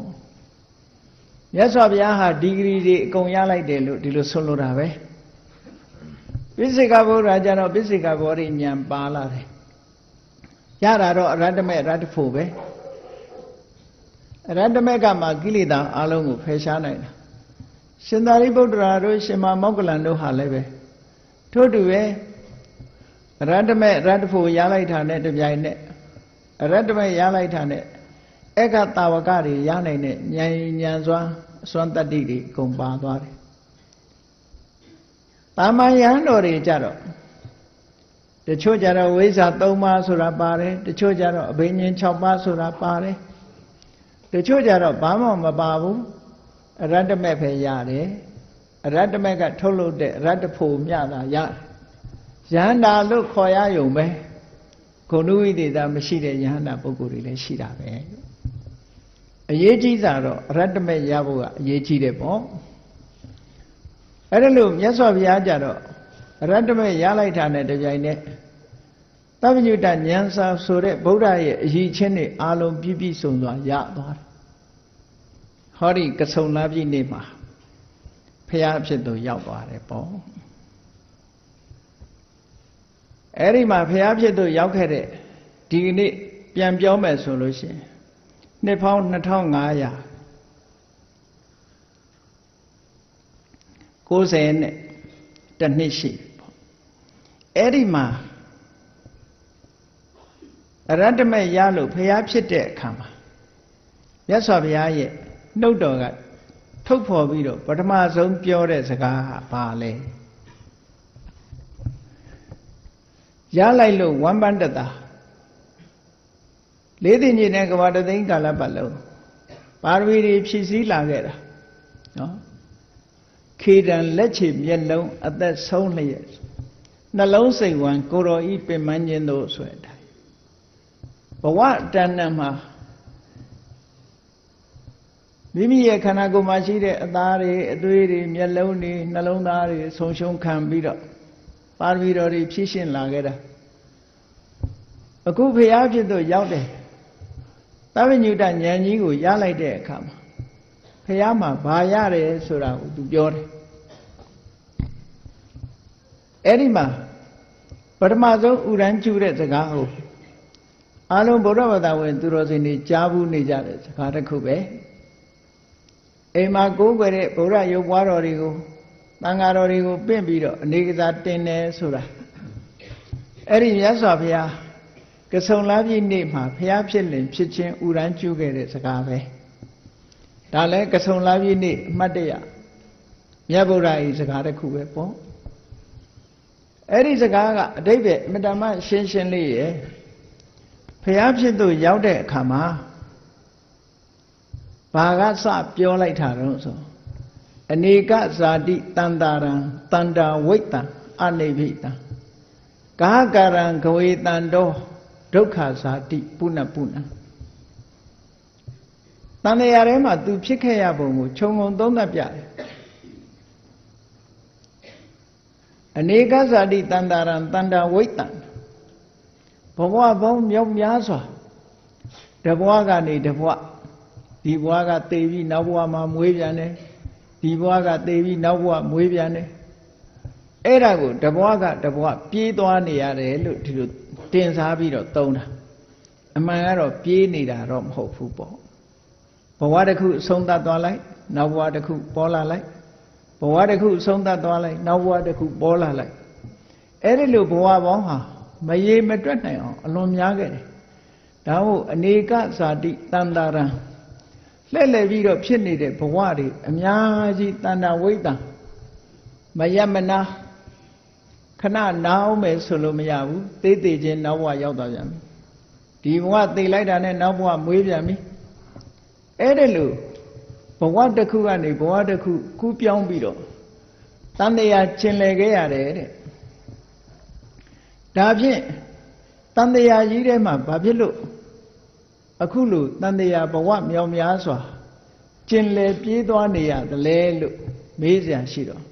မြတ်စွာဘုရားဟာဒီဂရီတွေအကုန်ရလိုက်တယ်လို့ဒီလိုဆိုလိုတာပဲပိစိကဗုဒ္ဓကျတော့ပိစိကဘောဓိဉာဏ်ပါလာတယ်ရတာတော့အရတ္တမေရတ္တဖို့ပဲအရတ္တမေကမှကိလေသာအလုံးကိုဖယ်ရှားနိုင်တာရှင်သာရိပုတ္တရာတို့ရှင်မမောက္ကလန်တို့ဟာလည်းပဲထို့တူပဲအရတ္တမေရတ္တဖို့ရလိုက်တာနဲ့တပြိုင်နက်အရတ္တမေရလိုက်တာနဲ့ဧကတာဝကတွေရနိုင်တဲ့ဉာဏ်ဉာဏ်စွမ်းအစွမ်းတတ္တိတွေအကုန်ပါသွားတယ်တာမန်ယဟန်တော်တွေကြတော့တချို့ကြတော့ဝိဇ္ဇာ3ပါးဆိုတာပါတယ်တချို့ကြတော့အဘိညာဉ်6ပါးဆိုတာပါတယ်တချို့ကြတော့ဘာမှမပါဘူးအရတ္တမေပဲရတယ်အရတ္တမေကထုတ်လုပ်တဲ့အရတ္တဖို့မြတာရတယ်ယဟန္တာလို့ခေါ်ရယုံပဲဂုဏဝိသေသမရှိတဲ့ယဟန္တာပုဂ္ဂိုလ်တွေလည်းရှိတာပဲအရေးကြီးတာတော့အရတ္တမေရဖို့ကအရေးကြီးတယ်ပေါ့အဲ့ဒါလို့မြတ်စွာဘုရားကြတော့အရတ္တမေရလိုက်တာနဲ့တပြိုင်နက်သဗ္ဗညုတဉာဏ်စာဆိုတဲ့ဗုဒ္ဓရဲ့အရေးချင်းတွေအလုံးပြည့်ပြည့်စုံစွာရသွားတယ်ဟောဒီကဆုံလာပြည့်နေ့မှာဘုရားဖြစ်သူရောက်သွားတယ်ပေါ့အဲ့ဒီမှာဘုရားဖြစ်သူရောက်ခဲ့တဲ့ဒီကနေ့ပြန်ပြောမယ်ဆိုလို့ရှိရင်နှစ်ပေါင်း2500 90နဲ့တနှစ်ရှိပေါ့အဲ့ဒီမှာအရတ္တမေရလို့ဘုရားဖြစ်တဲ့အခါမှာ မြတ်စွာဘုရားရဲ့နှုတ်တော်ကထုတ်ဖော်ပြီးတော့ပထမဆုံးပြောတဲ့စကားဟာဘာလဲရလိုက်လို့ဝမ်းပန်းတတာလေးသိညင်တဲ့ကဘာတသိန်းကာလပတ်လုံးပါရမီတွေဖြည့်ဆည်းလာခဲ့တာနော်ခေတံလက်ချေမျက်လုံးအသက်ဆုံးလျက်နှလုံးစိတ်ဝမ်းကိုတော်ဤပင်မခြင်းတို့ဆိုတဲ့အတိုင်းဘဝတဏ္ဍမှာမိမိရဲ့ခန္ဓာကိုယ်မှာရှိတဲ့အသားတွေအသွေးတွေမျက်လုံးတွေနှလုံးသားတွေဆုံးရှုံးခံပြီးတော့ပါရမီတော်တွေဖြည့်ရှင်းလာခဲ့တာအခုဘုရားဖြစ်တော့ရောက်တယ်သဗ္ဗညုတဉာဏ်ကြီးကိုရလိုက်တဲ့အခါမှာဘုရားမှာဘာရတယ်ဆိုတာကိုသူပြောတယ်အဲ့ဒီမှာပထမဆုံးဥရန်ကျူတဲ့စကားကိုအလုံးဗုဒ္ဓဘာသာဝင်သူတော်စင်တွေကြားဘူးနေကြတဲ့စကားတစ်ခုပဲအိမ်မှာကိုးကွယ်တဲ့ဗုဒ္ဓရုပ်ပွားတော်တွေကိုသံဃာတော်တွေကိုပင့်ပြီးတော့အနေကစားတင်တယ်ဆိုတာအဲ့ဒီမြတ်စွာဘုရားကဆုံလပြည့်နေ့မှာဘုရားဖြစ်လင်ဖြစ်ချင်းဥရန်ကျူခဲ့တဲ့စကားပဲဒါလည်းကဆုံလပြည့်နေ့အမှတ်တရမြတ်ဗုဒ္ဓ၏စကားတစ်ခုပဲပေါ့အဲ့ဒီစကားကအတိတ်ပဲအမတမရှင်းရှင်းလေးရယ်ဘုရားဖြစ်သူရောက်တဲ့အခါမှာဘာကစပြောလိုက်တာတော့ဆိုအနေကဇာတိတန္တာရံတန္တာဝိတ္တံအနိဗ္ဗိတံကာကရံဂဝေတန္တောဒုက္ခဇာတိပုဏ္ဏပုဏ္ဏတန်တရားထဲမှာသူဖြစ်ခဲ့ရပုံကိုခြုံငုံသုံးသပ်ပြတယ်အနေကဇာတိတန္တာရံတန္တာဝိတ္တံဘဝပေါင်းမြောက်များစွာတဘဝကနေတဘဝဒီဘဝကသေပြီးနောက်ဘဝမှာမွေးပြန်တယ်ဒီဘဝကသေပြီးနောက်ဘဝမွေးပြန်တယ်အဲ့ဒါကိုတဘဝကတဘဝပြေးသွားနေရတယ်လို့ဒီလိုတင်စားပြီးတော့သုံးတာအမှန်ကတော့ပြေးနေတာတော့မဟုတ်ဘူးပေါ့ဘဝတစ်ခုအဆုံးသတ်သွားလိုက်နောက်ဘဝတစ်ခုပေါ်လာလိုက်ဘဝတစ်ခုအဆုံးသတ်သွားလိုက်နောက်ဘဝတစ်ခုပေါ်လာလိုက်အဲ့ဒီလိုဘဝပေါင်းဟာမရေမတွက်နိုင်အောင်အလွန်များခဲ့တယ်ဒါမို့အနေကဇာတိတန္တာရံလှည့်လည်ပြီးတော့ဖြစ်နေတဲ့ဘဝတွေအများကြီးတန္တာဝိတ္တမယမနာခဏနာအောင်မယ်ဆိုလို့မရဘူးသိသိချင်းနောက်ဘဝရောက်သွားပြန်ပြီဒီဘဝသိလိုက်တာနဲ့နောက်ဘဝမွေးပြန်ပြီအဲ့ဒါလို့ဘဝတစ်ခုကနေဘဝတစ်ခုကူးပြောင်းပြီးတော့တန်တရားကျင်လည်ခဲ့ရတယ်တဲ့ဒါဖြင့်တန်တရားကြီးထဲမှာဘာဖြစ်လို့အခုလို့တန်တရားဘဝမြောင်များစွာကျင်လည်ပြေးသွားနေရသလဲလို့မေးစရာရှိတော့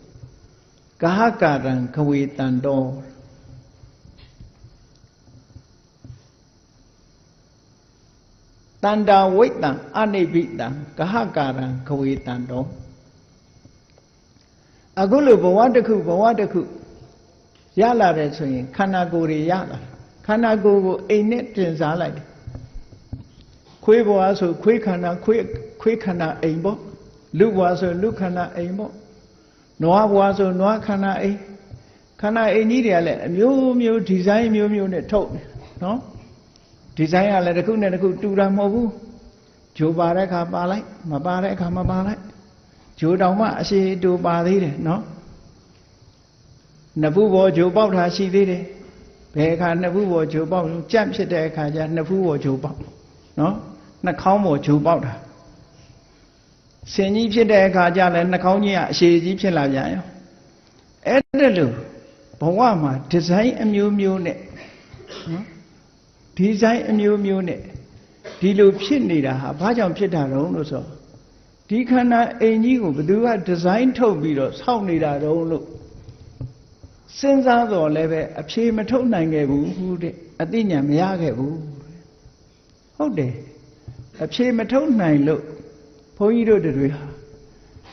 ဂဟကာရံခဝေတန္တောတန္တာဝိတ္တံအနိဗ္ဗိတံဂဟကာရံခဝေတန္တောအခုလို့ဘဝတစ်ခုရလာတယ်ဆိုရင်ခန္ဓာကိုယ်တွေရလာခန္ဓာကိုယ်ကိုအိမ်နဲ့တင်စားလိုက်တယ်ခွေးဘဝဆိုခွေးခန္ဓာခွေးခန္ဓာအိမ်ပေါ့လူဘဝဆိုလူခန္ဓာအိမ်ပေါ့နွားဘဝဆိုနွားခန္ဓာအိမ်ခန္ဓာအိမ်ကြီးတွေကလည်းအမျိုးမျိုးဒီဇိုင်းမျိုးမျိုးနဲ့ထုတ်တယ်နော်ဒီဇိုင်းကလည်းတစ်ခုနဲ့တစ်ခုတူတာမဟုတ်ဘူးဂျိုပါတဲ့အခါပါလိုက်မပါတဲ့အခါမပါလိုက်ဂျိုတောင်မှအရှိတူပါသေးတယ်နော်နှစ်ဖူးပေါ်ဂျိုပေါက်တာရှိသေးတယ်ဘယ်အခါနှစ်ဖူးပေါ်ဂျိုပေါက်ကြက်ဖြစ်တဲ့အခါကျနှစ်ဖူးပေါ်ဂျိုပေါက်နော်နှာခေါင်းပေါ်ဂျိုပေါက်တာဆင်ကြီးဖြစ်တဲ့အခါကျလည်းနှာခေါင်းကြီးကအရှိကြီးဖြစ်လာပြန်ရောအဲ့ဒါလို့ဘဝမှာဒီဇိုင်းအမျိုးမျိုးနဲ့နော်ဒီဇိုင်းအမျိုးမျိုးနဲ့ဒီလိုဖြစ်နေတာဟာဘာကြောင့်ဖြစ်တာတုံးလို့ဆိုဒီခန္ဓာအိမ်ကြီးကိုဘယ်သူကဒီဇိုင်းထုတ်ပြီးတော့ဆောက်နေတာတုံးလို့စဉ်းစားတော့လည်းပဲအဖြေမထုတ်နိုင်ခဲ့ဘူးတဲ့အသိဉာဏ်မရခဲ့ဘူးဟုတ်တယ်အဖြေမထုတ်နိုင်လို့ဘုန်းကြီးတို့တွေဟာ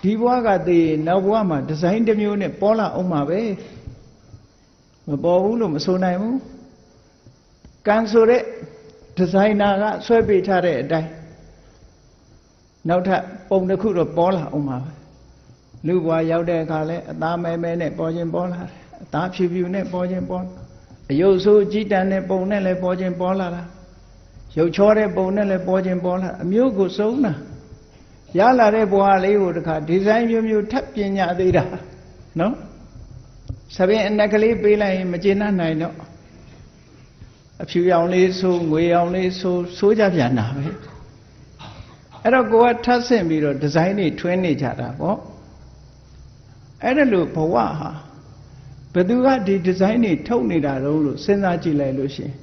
ဒီဘဝကတည်းကနောက်ဘဝမှာဒီဇိုင်းတစ်မျိုးနဲ့ပေါ်လာအောင်မှာပဲမပေါ်ဘူးလို့မဆိုနိုင်ဘူးကံဆိုတဲ့ဒီဇိုင်နာကဆွဲပေးထားတဲ့အတိုင်းနောက်ထပ်ပုံတစ်ခုတော့ပေါ်လာအောင်ပါပဲလူဘဝရောက်တဲ့အခါလဲအသားမဲမဲနဲ့ပေါ်ခြင်းပေါ်လာတယ်အသားဖြူဖြူနဲ့ပေါ်ခြင်းပေါ်အယုတ်ဆိုးကြီးတန်တဲ့ပုံနဲ့လည်းပေါ်ခြင်းပေါ်လာတာ ရုပ်ချောတဲ့ပုံနဲ့လည်းပေါ်ခြင်းပေါ်လာအမျိုးကိုစုံတာရလာတဲ့ဘဝလေးကိုတခါဒီဇိုင်းမျိုးမျိုးထပ်ပညာသေးတာနော်သဘင်အနက်ကလေးပေးလိုက်ရင်မကျေနပ်နိုင်တော့အဖြူရောင်လေးဆိုငွေရောင်လေးဆိုကြပြန်တာပဲအဲ့တော့ကိုကထပ်ဆင့်ပြီးတော့ဒီဇိုင်းတွေထွင်းနေကြတာပေါ့အဲ့ဒါလို့ဘဝဟာဘယ်သူကဒီဒီဇိုင်းတွေထုတ်နေတာတော့လို့စဉ်းစားကြည့်လိုက်လို့ရှိရင်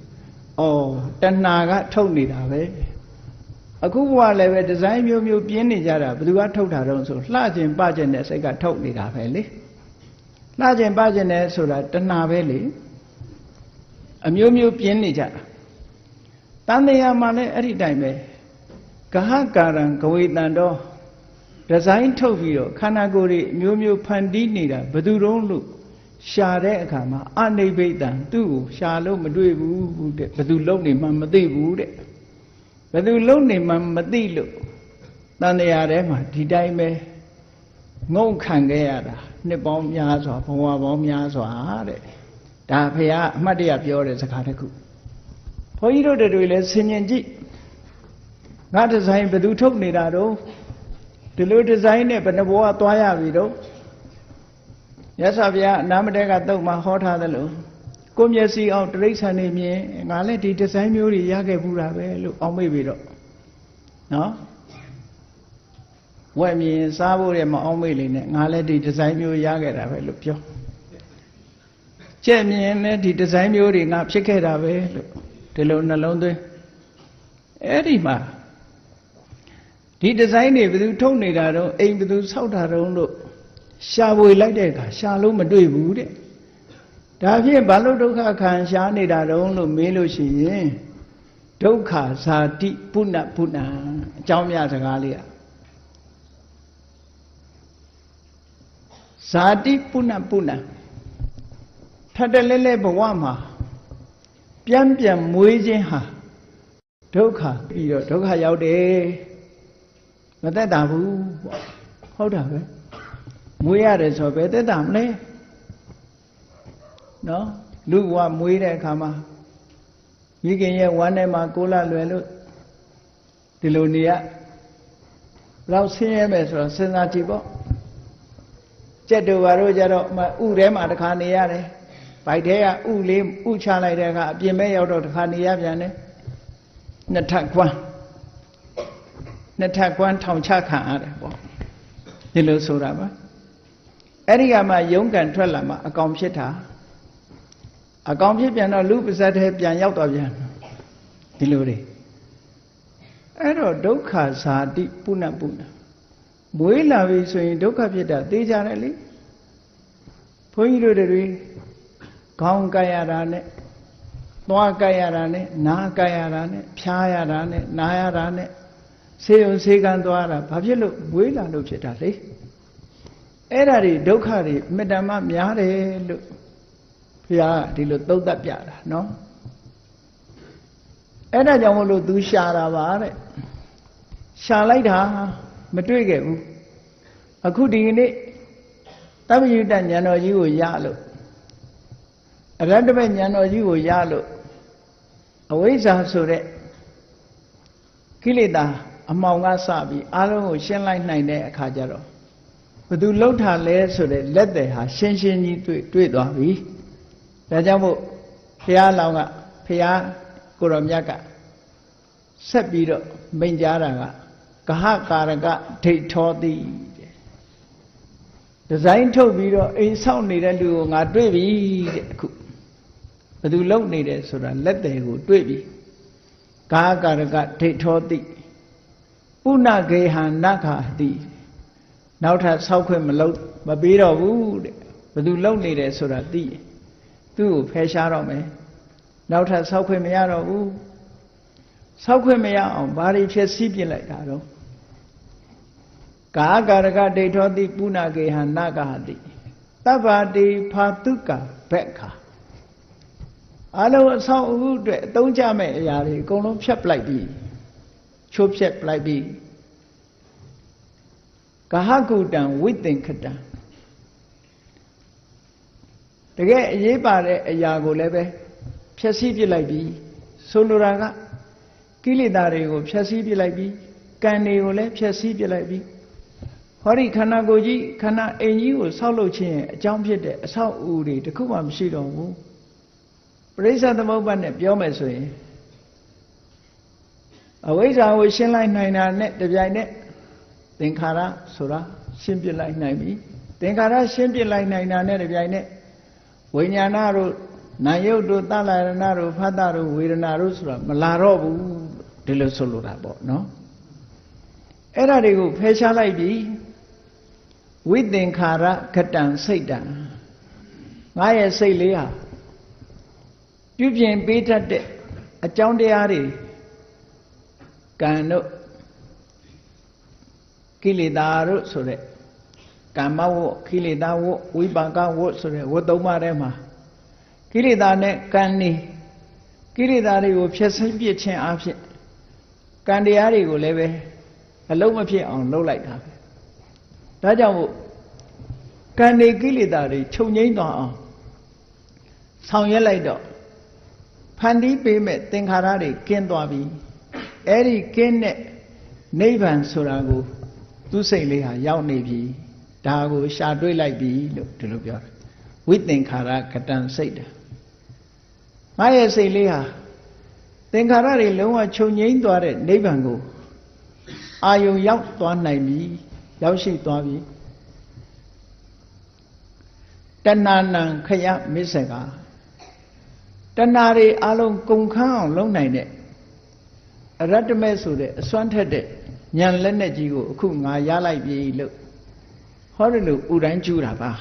တဏှာကထုတ်နေတာပဲအခုဘဝလည်းပဲဒီဇိုင်းမျိုးမျိုးပြင်းနေကြတာဘယ်သူကထုတ်တာတော့ဆိုလှခြင်းပခြင်းတဲ့စိတ်ကထုတ်နေတာပဲလေလှခြင်းပခြင်းတဲ့ဆိုတာတဏှာပဲလေအမျိုးမျိုးပြင်းနေကြတာတန်တရားမှာလည်းအဲ့ဒီတိုင်းပဲကဟကာရံကဝေတံတော့ဒီဇိုင်းထုတ်ပြီးတော့ခန္ဓာကိုယ်တွေအမျိုးမျိုးဖန်တီးနေတာဘယ်သူတုံးလို့ရှာတဲ့အခါမှာအနိဗ္ဗိတံသူ့ကိုရှာလို့မတွေ့ဘူးတဲ့ဘယ်သူလုံနေမှမသိဘူးတဲ့ဘယ်သူလုံနေမှမသိလို့တန်တရားထဲမှာဒီတိုင်းပဲငုံခံခဲ့ရတာနှစ်ပေါင်းများစွာဘဝပေါင်းများစွာတဲ့ဒါဖေကအမှတ်တရပြောတဲ့စကားတစ်ခုဘုန်းကြီးတို့တွေလည်းဆင်ញင်ကြည့်ငါဒီဇိုင်းဘယ်သူထုတ်နေတာတော့ဒီလိုဒီဇိုင်းနဲ့ဘယ်နှဘဝသွားရပြီတော့မြတ်စွာဘုရားအနာမတေကတုတ်မှာဟောထားသလိုကိုမျက်စိအောင်တိရစ္ဆာန်နေမြင်ငါလည်းဒီဒီဇိုင်းမျိုးတွေရခဲ့ဘူးတာပဲလို့အောက်မေ့ပြီးတော့နော်ဝက်မြင်စားဖို့ရမအောင်မေ့လေနဲ့ငါလည်းဒီဒီဇိုင်းမျိုးရခဲ့တာပဲလို့ပြောကြက်မြင်လည်းဒီဒီဇိုင်းမျိုးတွေငါဖြစ်ခဲ့တာပဲလို့ဒီလိုနှလုံးသွင်းအဲ့ဒီမှာဒီဒီဇိုင်းတွေဘယ်သူထုတ်နေတာတော့အိမ်ဘယ်သူဆောက်တာတော့လို့ရှာဖွေလိုက်တဲ့အခါရှာလို့မတွေ့ဘူးတဲ့ဒါဖြင့်ဘာလို့ဒုက္ခခံရှားနေတာတော့လို့မေးလို့ရှိရင်ဒုက္ခဇာတိပုဏ္ဏပုဏ္ဏအကြောင်းများစကားလေးอ่ะဇာတိပုဏ္ဏပုဏ္ဏထပ်တလဲလဲဘဝမှာပြန်မွေးခြင်းဟာဒုက္ခပြီးတော့ဒုက္ခရောက်တယ်မသက်တာဘူးပေါ့ဟုတ်တာပဲမွေးရတယ်ဆိုပဲသက်တာမလဲနော်လူဘဝမွေးတဲ့အခါမှာမိခင်ရဲ့ဝမ်းထဲမှာကိုယ်လာလွယ်လို့ဒီလိုနေရလောက်ဆင်းရဲမယ်ဆိုတော့စဉ်းစားကြည့်ပေါ့ကြက်တို့ဘာတို့ကြတော့ဥထဲမှာတစ်ခါနေရတယ်ဗိုက်ထဲကဥလေးဥချလိုက်တဲ့အခါအပြင်မဲ့ရောက်တော့တစ်ခါနေရပြန်တယ်နှစ်ထပ်ကွမ်းထောင်ချခံရတယ်ပေါ့ဒီလိုဆိုတာပါအဲ့ဒီကမှယုံကံထွက်လာမှအကောင်ဖြစ်တာအကောင်ဖြစ်ပြန်တော့လူပါဇတ်ထဲပြန်ရောက်တော့ပြန်ဒီလိုတွေအဲ့တော့ဒုက္ခဇာတိပုဏ္ဏပုဏ္ဏမွေးလာပြီဆိုရင်ဒုက္ခဖြစ်တာသိကြတယ်လေဘုန်းကြီးတို့တွေခေါင်းကိုက်ရတာနဲ့သွားကိုက်ရတာနဲ့နားကိုက်ရတာနဲ့ဖြားရတာနဲ့နားရတာနဲ့ဆေးရုံဆေးကန်းသွားတာဘာဖြစ်လို့မွေးလာလို့ဖြစ်တာလေအဲ့ဒါတွေဒုက္ခတွေမေတ္တာမများတယ်လို့ဘုရားဒီလိုသုံးသပ်ပြတာနော်အဲ့ဒါကြောင့်မလို့သူရှာတာပါတဲ့ရှာလိုက်တာမတွေ့ခဲ့ဘူးအခုဒီနေ့တပ္ပယုတ္တဉာဏ်တော်ကြီးကိုရလို့အရဟတမေဉာဏ်တော်ကြီးကိုရလို့အဝိဇ္ဇာဆိုတဲ့ကိလေသာအမှောင်ကစပြီးအားလုံးကိုရှင်းလိုက်နိုင်တဲ့အခါကျတော့ဘသူလှုပ်တာလဲဆိုတဲ့လက်တယ်ဟာရှင်းရှင်းကြီးတွေ့သွားပြီဒါကြောင့်မို့ဘုရားလောင်းကဘုရားကိုရောမြတ်ကဆက်ပြီးတော့မိန့်ကြားတာကကဟကာရကဒိဋ္ဌောတိဒီဇိုင်းထုတ်ပြီးတော့အိမ်ဆောက်နေတဲ့လူကိုငါတွေ့ပြီတဲ့အခုဘသူလုံနေတယ်ဆိုတာလက်တယ်ကိုတွေ့ပြီကာကာရကဒိဋ္ဌောတိပုဏ္ဏဂေဟံနခာတိနောက်ထပ်ဆောက်ခွင့်မပေးတော့ဘူးတဲ့ဘသူလုံနေတယ်ဆိုတာသိရင်သူ့ကိုဖယ်ရှားတော့မယ်နောက်ထပ်ဆောက်ခွင့်မရတော့ဘူးဆောက်ခွင့်မရအောင်ဘာတွေဖြစ်စည်းပြလိုက်တာတော့ကာကာရကဒိဋ္ဌောတိပုဏ္ဏဂေဟံနခာတိသဗ္ဗတိဖာတုကဘက်ခာအလုံးအဆောင်အမှုအတွက်အသုံးချမဲ့အရာတွေအကုန်လုံးဖြတ်ပလိုက်ပြီချိုးဖြတ်ပလိုက်ပြီကဟကုတံဝိသင်္ခတံတကယ်အရေးပါတဲ့အရာကိုလည်းပဲဖြည့်ဆည်းပြလိုက်ပြီဆိုလိုတာက ကိလေသာတွေကိုဖျက်ဆီးပြလိုက်ပြီကံတွေကိုလည်းဖျက်ဆီးပြလိုက်ပြီဟောဒီခန္ဓာကိုယ်ကြီးခန္ဓာအိမ်ကြီးကိုဆောက်လုပ်ခြင်းရဲ့အကြောင်းဖြစ်တဲ့အဆောက်အဦတွေတခုမှမရှိတော့ဘူးပရိစ္ဆေသမုပ္ပါဒ်နဲ့ပြောမယ်ဆိုရင်အဝိဇ္ဇာကိုရှင်းလိုက်နိုင်တာနဲ့တပြိုင်နက်သင်္ခါရဆိုတာရှင်းပြလိုက်နိုင်ပြီသင်္ခါရရှင်းပြလိုက်နိုင်တာနဲ့တပြိုင်နက်ဝိညာဏတို့နာယုတ်တို့သလရဏတို့ဖတ်တာတို့ဝေဒနာတို့ဆိုတာမလာတော့ဘူးဒီလိုဆိုလိုတာပေါ့နော်အဲ့ဒါတွေကိုဖယ်ရှားလိုက်ပြီဝိသင်္ခါရခတံစိတ်တံငါရဲ့စိတ်လေးဟာပြုပြင်ပေးတတ်တဲ့အကြောင်းတရားတွေကံတို့ကိလေသာတို့ဆိုတဲ့ကာမဝတ်ကိလေသာဝတ်ဝိပါကဝတ်ဆိုတဲ့ဝတ်သုံးပါးထဲမှာကိလေသာနဲ့ကံနေကိလေသာတွေကိုဖျက်ဆီးပြစ်ခြင်းအဖြစ်ကံတရားတွေကိုလည်းပဲအလုံးမဖြစ်အောင်လုပ်လိုက်တာပဲဒါကြောင့်မို့ကံနေကိလေသာတွေချုပ်ငြိမ်းသွားအောင်ဆောင်ရွက်လိုက်တော့ဖန်တီးပေးမဲ့သင်္ခါရတွေကင်းသွားပြီအဲ့ဒီကင်းတဲ့နိဗ္ဗာန်ဆိုတာကိုသူစိတ်လေးဟာရောက်နေပြီဒါကိုရှာတွေ့လိုက်ပြီလို့ဒီလိုပြောတယ်ဝိသင်္ခါရကတံစိတ်တံငါရဲ့စိတ်လေးဟာသင်္ခါရတွေလုံးဝချုပ်ငြိမ်းသွားတဲ့နိဗ္ဗာန်ကိုအာယုံရောက်သွားနိုင်ပြီရောက်ရှိသွားပြီတဏ္ဏနံခယမစ္ဆကတဏှာတွေအလုံးကုန်ခန်းအောင်လုပ်နိုင်တဲ့အရတ္တမဲဆိုတဲ့အစွမ်းထက်တဲ့ဉာဏ်လက်နဲ့ကြီးကိုအခုငါရလိုက်ပြီလို့ဟောတယ်လို့ဥဒန်းကျူးတာပါ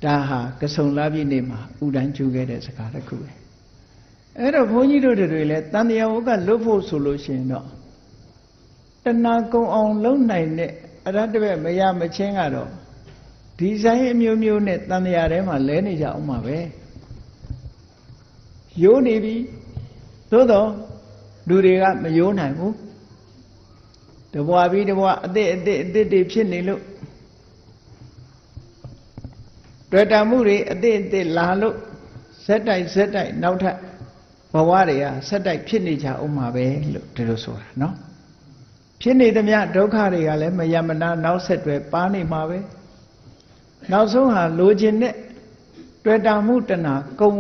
ဒါဟာကဆုံလာပြီနေ့မှာဥဒန်းကျူးခဲ့တဲ့စကားတစ်ခုပဲအဲ့တော့ဘုန်းကြီးတို့တွေလည်းတန်တရားဝကလွတ်ဖို့ဆိုလို့ရှိရင်တော့တဏှာကုန်အောင်လုပ်နိုင်တဲ့အရတ္တမဲမရမချင်းကတော့ဒီဆိုင်အမျိုးမျိုးနဲ့တန်တရားထဲမှာလဲနေကြအောင်ပါပဲယိုးနေပြီသို့တော့လူတွေကမယိုးနိုင်ဘူးတဘွားပြီးတဘွားအစ်တွေဖြစ်နေလို့တွေ့တာမှုတွေအစ်လာလို့ဇက်တိုက်နောက်ထပ်ဘဝတွေကဆက်တိုက်ဖြစ်နေကြအောင်ပါပဲလို့ဒီလိုဆိုတာနော်ဖြစ်နေသမျှဒုက္ခတွေကလည်းမယမနာနောက်ဆက်တွဲပါနေမှာပဲနောက်ဆုံးဟာလိုချင်တဲ့တွေ့တာမှုတဏှာကုံ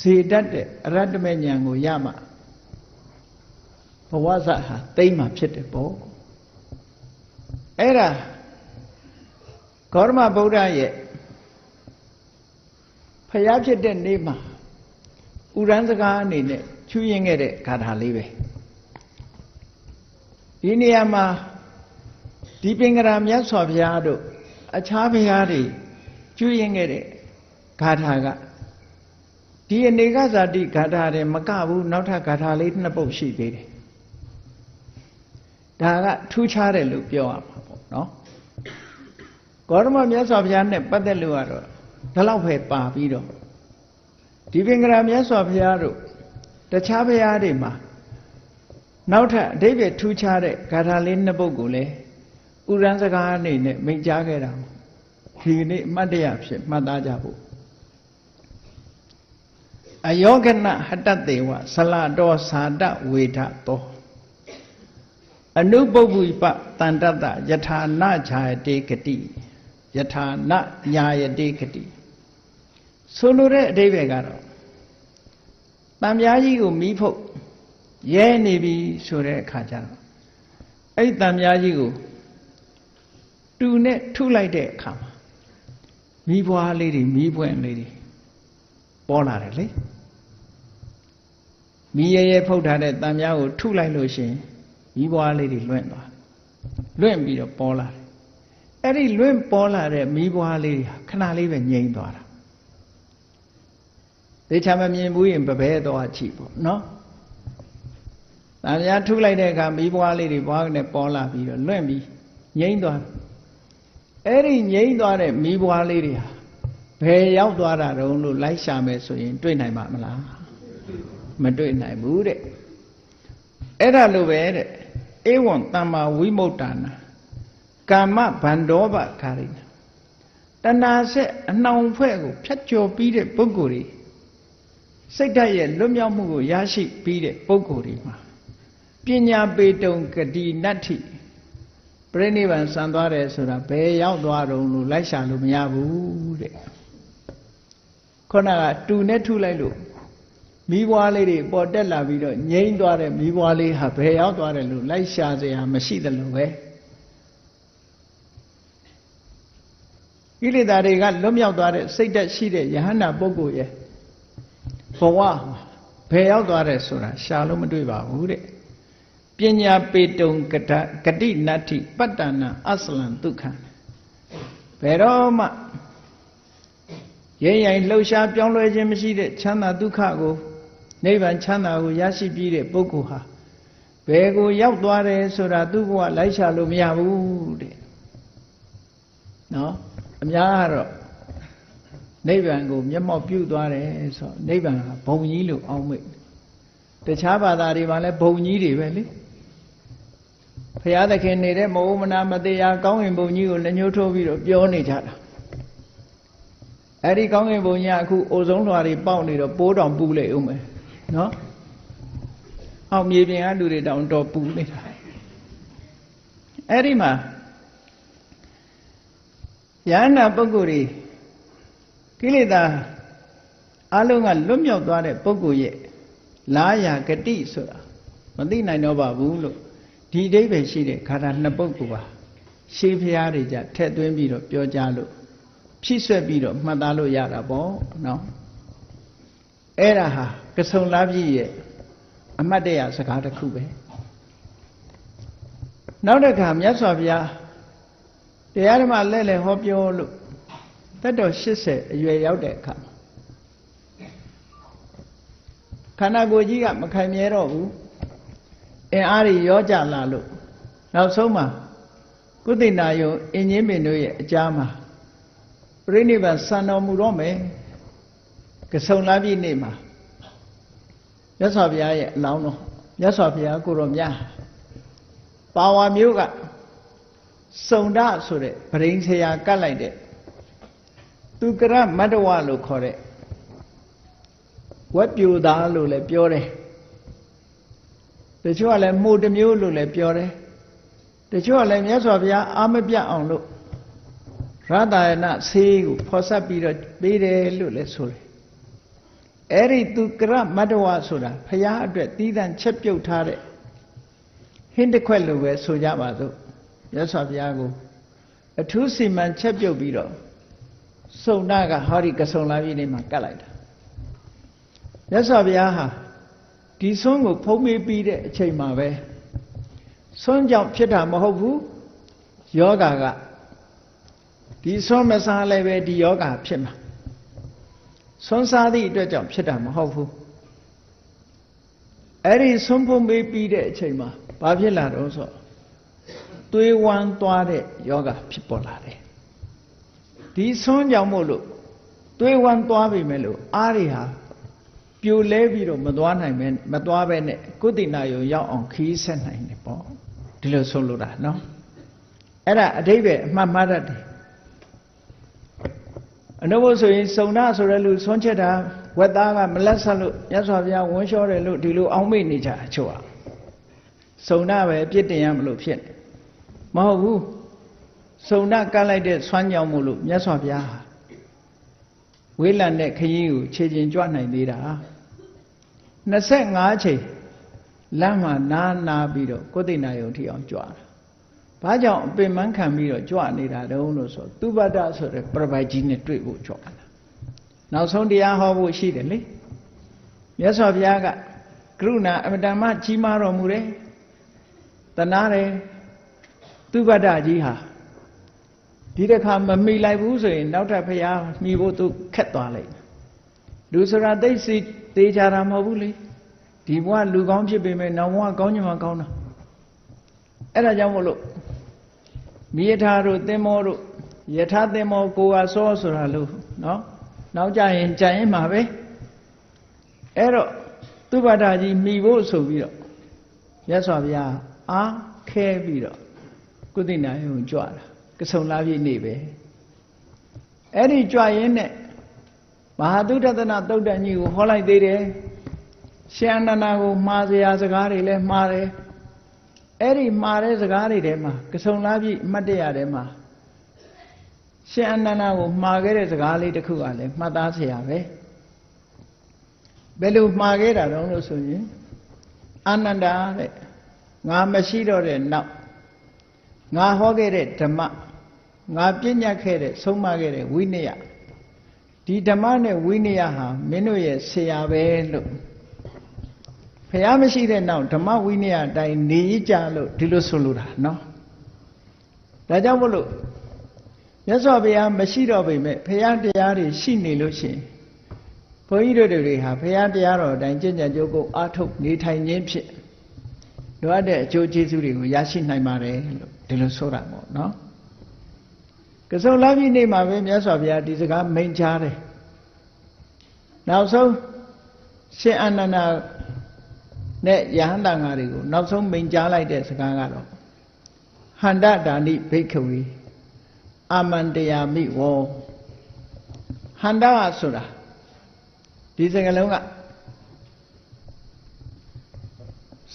စေတတ်တဲ့အရတ္တမေဉာဏ်ကိုရမှဘဝဇတ်ဟာတိမ့်မှဖြစ်တယ်ပေါ့အဲ့ဒါဂေါတမဗုဒ္ဓရဲ့ဖျားဖြစ်တဲ့နေ့မှာဥရန်စကားအနေနဲ့ချူးရင်ခဲ့တဲ့ဂါထာလေးပဲဒီနေရာမှာဒီပင်ကရာမြတ်စွာဘုရားတို့အခြားဘုရားတွေချူးရင်ခဲ့တဲ့ဂါထာကဒီအနေကဇာတိဂါထာတွေမကဘူးနောက်ထပ်ဂါထာလေးနှစ်ပုဒ်ရှိသေးတယ်ဒါကထူးခြားတယ်လို့ပြောရမှာပေါ့နော်ဂေါတမမြတ်စွာဘုရားနဲ့ပတ်သက်လို့ကတော့ဒီလောက်ပဲပါပြီးတော့ဒီပင်ကရာမြတ်စွာဘုရားတို့တခြားဘုရားတွေမှာနောက်ထပ်အဓိပ္ပာယ်ထူးခြားတဲ့ဂါထာလေးနှစ်ပုဒ်ကိုလည်းဥရန်စကားအနေနဲ့မိန့်ကြားခဲ့တာဒီနေ့အမှတ်တရဖြစ်မှတ်သားကြဖို့အယောဂနဟတတေဝဆလတောသာတဝေဒတောအနုပုပ္ပုပတန္တတယထာနခြာယတေဂတိယထာနညာယတေဂတိဆိုလိုတဲ့အဓိပ္ပာယ်ကတော့တန်ပြားကြီးကိုမီးဖုတ်ရဲနေပြီဆိုတဲ့အခါကျတော့အဲ့ဒီတန်ပြားကြီးကိုတူနဲ့ထုလိုက်တဲ့အခါမှာမီးပွားလေးတွေမီးပွင့်လေးတွေပေါ်လာတယ်လေမီးရဲဖုတ်ထားတဲ့တန်ပြားကိုထုလိုက်လို့ရှိရင်မီးပွားလေးတွေလွင့်သွားလွင့်ပြီးတော့ပေါ်လာတယ်အဲ့ဒီလွင့်ပေါ်လာတဲ့မီးပွားလေးတွေခဏလေးပဲငြိမ်းသွားတာသေချာမမြင်ဘူးရင်ပပဲတော့ကြည့်ပေါ့နော်တန်ပြားထုလိုက်တဲ့အခါမီးပွားလေးတွေဘွားနဲ့ပေါ်လာပြီးတော့လွင့်ပြီးငြိမ်းသွားအဲ့ဒီငြိမ်းသွားတဲ့မီးပွားလေးတွေဟာဘယ်ရောက်သွားတာတုံးလို့လိုက်ရှာမယ်ဆိုရင်တွေ့နိုင်ပါမလားမတွေ့နိုင်ဘူးတဲ့အဲ့ဒါလိုပဲတဲ့ဧဝံတမ္မာဝိမု tta နာကာမဗန္ဒောပခါရိနာတဏှာဆက်အနှောင်ဖွဲ့ကိုဖြတ်ကျော်ပြီးတဲ့ပုဂ္ဂိုလ်တွေစိတ်ဓာတ်ရဲ့လွတ်မြောက်မှုကိုရရှိပြီးတဲ့ပုဂ္ဂိုလ်တွေမှာ ပညာပေတုံဂတိနတ္ထိပြိဋိဘံစံသွားတယ်ဆိုတာဘယ်ရောက်သွားတော့လို့လိုက်ရှာလို့မရဘူးတဲ့ခုနကတူနဲ့ထုလိုက်လို့မီးပွားလေးတွေပေါ်တက်လာပြီးတော့ငြိမ်းသွားတဲ့မီးပွားလေးဟာဘယ်ရောက်သွားတယ်လို့လိုက်ရှာစရာမရှိတယ်လို့ပဲကိလေသာတွေကလွတ်မြောက်သွားတဲ့စိတ်ဓာတ်ရှိတဲ့ယဟန္တာပုဂ္ဂိုလ်ရဲ့ဘဝဘယ်ရောက်သွားတယ်ဆိုတာရှာလို့မတွေ့ပါဘူးတဲ့ပညာပေတုံဂတိနတ္ထိပတ္တနာအစလံဒုက္ခဘယ်တော့မှရိပ်လှုပ်ရှားပြောင်းလဲခြင်းမရှိတဲ့ချမ်းသာဒုက္ခကိုနိဗ္ဗာန်ချမ်းသာကိုရရှိပြီးတဲ့ပုဂ္ဂိုလ်ဟာဘယ်ကိုရောက်သွားတယ်ဆိုတာသူ့ဘဝလိုက်ရှာလို့မရဘူးတဲ့နော်အများကတော့နိဗ္ဗာန်ကိုမျက်မှောက်ပြုသွားတယ်ဆိုနိဗ္ဗာန်ကဘုံကြီးလို့အောက်မေ့တခြားဘာသာတွေမှာလည်းဘုံကြီးတွေပဲလေဘုရားသခင်နေတဲ့မဟုတ်မနာမတရားကောင်းကင်ဘုံကြီးကိုလက်ညှိုးထိုးပြီးတော့ပြောနေကြတာအဲ့ဒီကောင်းကင်ဘုံကြီးအခုအိုဆုံးလွှာတွေပေါက်နေတော့ပိုးတောင်ပူလေဦးမယ်နော်အောက်မြေပြင်ကလူတွေတောင်တော်ပူနေတာအဲ့ဒီမှာယန္တာပုဂ္ဂိုလ်တွေကိလေသာအလုံးကလွတ်မြောက်သွားတဲ့ပုဂ္ဂိုလ်ရဲ့လာယာဂတိဆိုတာမသိနိုင်တော့ပါဘူးလို့ဒီအဓိပ္ပာယ်ရှိတဲ့ခါတာနှစ်ပုဂ္ဂိုလ်ပါရှေးဖျားတွေကြထည့်သွင်းပြီးတော့ပြောကြားလို့ဖြည့်ဆွက်ပြီးတော့မှတ်သားလို့ရတာပေါ့နော်အဲ့ဒါဟာကဆုံလားပြည့်ရဲ့အမှတ်တရစကားတစ်ခုပဲနောက်တစ်ခါမြတ်စွာဘုရားတရားဓမ္မလဲဟောပြောလို့သက်တော်80အရွယ်ရောက်တဲ့အခါခန္ဓာကိုယ်ကြီးကမခိုင်မြဲတော့ဘူးအင်အားတွေရောကြလာလို့နောက်ဆုံးမှာကုသိနာယုံအင်းကြီးပင်တို့ရဲ့အကြားမှာပြိဋိဘံစံတော်မူတော့မယ်ကဆုံလားပြည့်နေ့မှာမြတ်စွာဘုရားရဲ့အလောင်းတော်မြတ်စွာဘုရားကိုတော်မြတ်ပါဝါမျိုးကစုံဒဆိုတဲ့ဗရိန်ဆရာကတ်လိုက်တဲ့သူကရမတ္တဝလို့ခေါ်တဲ့ဝက်ပြူသားလို့လည်းပြောတယ်တချို့ကလည်းမှုတစ်မျိုးလို့လည်းပြောတယ်တချို့ကလည်းမြတ်စွာဘုရားအာမပြတ်အောင်လို့ရတယနာဆေးကိုဖော်ဆက်ပြီးတော့ပေးတယ်လို့လည်းဆိုတယ်အဲ့ဒီသူကရမတ္တဝဆိုတာဘုရားအတွက်သီးသန့်ချက်ပြုတ်ထားတဲ့ဟင်းတစ်ခွက်လိုပဲဆိုကြပါစို့မြတ်စွာဘုရားကိုအထူးစီမံချက်ပြုတ်ပြီးတော့စုံနာကဟောဒီကဆုံလာပြီနေမှာကတ်လိုက်တာမြတ်စွာဘုရားဟာဒီဆွမ်းကိုဖုံးမေးပြီးတဲ့အချိန်မှာပဲဆွမ်းကြောင့်ဖြစ်တာမဟုတ်ဘူးယောဂါကဒီဆွမ်းမစားလည်းပဲဒီယောဂါဖြစ်မှာဆွမ်းစားသည့်အတွက်ကြောင့်ဖြစ်တာမဟုတ်ဘူးအဲ့ဒီဆွမ်းဖုံးမေးပြီးတဲ့အချိန်မှာဘာဖြစ်လာတော့ဆိုသွေးဝမ်းသွားတဲ့ယောဂါဖြစ်ပေါ်လာတယ်ဒီဆွမ်းကြောင့်မို့လို့သွေးဝမ်းသွားပြီမဲ့လို့အားတွေဟာပြိုလဲပြီးတော့မသွားနိုင်ပဲမသွားပဲနဲ့ကုသိနာယုံရောက်အောင်ခီးဆက်နိုင်တယ်ပေါ့ဒီလိုဆုံးလို့တာနော်အဲ့ဒါအဓိပ္ပာယ်အမှတ်မှတ်တတ်တယ်အနုဘုဆိုရင်စုံနာဆိုတဲ့လူဆွမ်းချက်တာဝက်သားကမလက်ဆက်လို့မြတ်စွာဘုရားဝန်းလျှောတယ်လို့ဒီလိုအောင်းမိတ်နေကြအချို့อ่ะစုံနာပဲအပြစ်တင်ရမလို့ဖြစ်နေမဟုတ်ဘူးစုံနာကတ်လိုက်တဲ့ဆွမ်းကြောင့်မို့လို့မြတ်စွာဘုရားဝေးလံတဲ့ခရီးကိုခြေကျင်ကြွနိုင်သေးတာ25ချိန်လမ်းမှာနာပြီးတော့ကုသိနာယုံထီအောင်ကြွတာဘာကြောင့်အပင်မန်းခံပြီးတော့ကြွနေတာတုံးလို့ဆိုသူပတ္တဆိုတဲ့ပြပိုက်ကြီးနဲ့တွေ့ဖို့ကြွတာနောက်ဆုံးတရားဟောဖို့ရှိတယ်လေမြတ်စွာဘုရားကကရုဏာအမတန်မှကြီးမားတော်မူတယ်တနာတယ်သူပတ္တကြီးဟာဒီတစ်ခါမမိလိုက်ဘူးဆိုရင်နောက်ထပ်ဘုရားမိဖို့သူခက်သွားလိုက်လူဆိုတာသိစီသေးကြတာမဟုတ်ဘူးလေဒီဘဝလူကောင်းဖြစ်ပေမဲ့နောက်ဘဝကောင်းချင်မှကောင်းတာအဲ့ဒါကြောင့်မို့လို့မိယထာတို့သင်္မောတို့ယထာသင်္မောကိုယ်ဟာစောဆိုတာလို့နော်နောက်ကြရင်ကြံရင်မှာပဲအဲ့တော့သူပ္ပတ္တကြီးမိဖို့ဆိုပြီးတော့မြတ်စွာဘုရားအားခဲပြီးတော့ကုသိနာယုံကြွတာကဆုံလာပြည့်နေပဲအဲ့ဒီကြွရင်နဲ့မဟာသုဒ္ဓတနာသုတ်တန်ကြီးကိုဟောလိုက်သေးတယ်ရှင်အနန္ဒာကိုမှားစရာစကားတွေလည်းမှားတယ် အဲ့ဒီမှာတဲ့စကားတွေထဲမှာကဆုံလာပြီအမှတ်တရထဲမှာရှင်အနန္ဒာကိုမှာခဲ့တဲ့စကားလေးတစ်ခုကလည်းမှတ်သားစရာပဲဘယ်လိုမှာခဲ့တာတော့လို့ဆိုရင်အနန္ဒာတဲ့ငါမရှိတော့တဲ့နောက်ငါဟောခဲ့တဲ့ဓမ္မငါပြညတ်ခဲ့တဲ့ဆုံးမခဲ့တဲ့ဝိနည်းဒီဓမ္မနဲ့ဝိနည်းဟာမင်းတို့ရဲ့ဆရာပဲလို့ဖះမရှိတဲ့နောက်ဓမ္မဝိနည်းအတိုင်းနေကြလို့ဒီလိုဆိုလိုတာနော်ဒါကြောင့်မို့လို့မြတ်စွာဘုရားမရှိတော့ပေမဲ့ဖះတရားတွေရှိနေလို့ရှိရင်ဘုန်းကြီးတို့တွေဟာဖះတရားတော်အတိုင်းကျင့်ကြံကြိုးကိုအားထုတ်နေထိုင်ခြင်းဖြင့်လိုအပ်တဲ့အကျိုးကျေးဇူးတွေကိုရရှိနိုင်ပါတယ်လို့ဒီလိုဆိုတာပေါ့နော်ကဆုံလပြည့်နေ့မှာပဲမြတ်စွာဘုရားဒီစကားမိန့်ကြားတယ်နောက်ဆုံးရှင်အနန္ဒာနဲ့ယဟန္တာငါတွေကိုနောက်ဆုံးမိန့်ကြားလိုက်တဲ့စကားကတော့ဟန္တဒါနိဘိက္ခဝေအာမန္တယာမိဝောဟန္တာဆိုတာဒီစကားလုံးက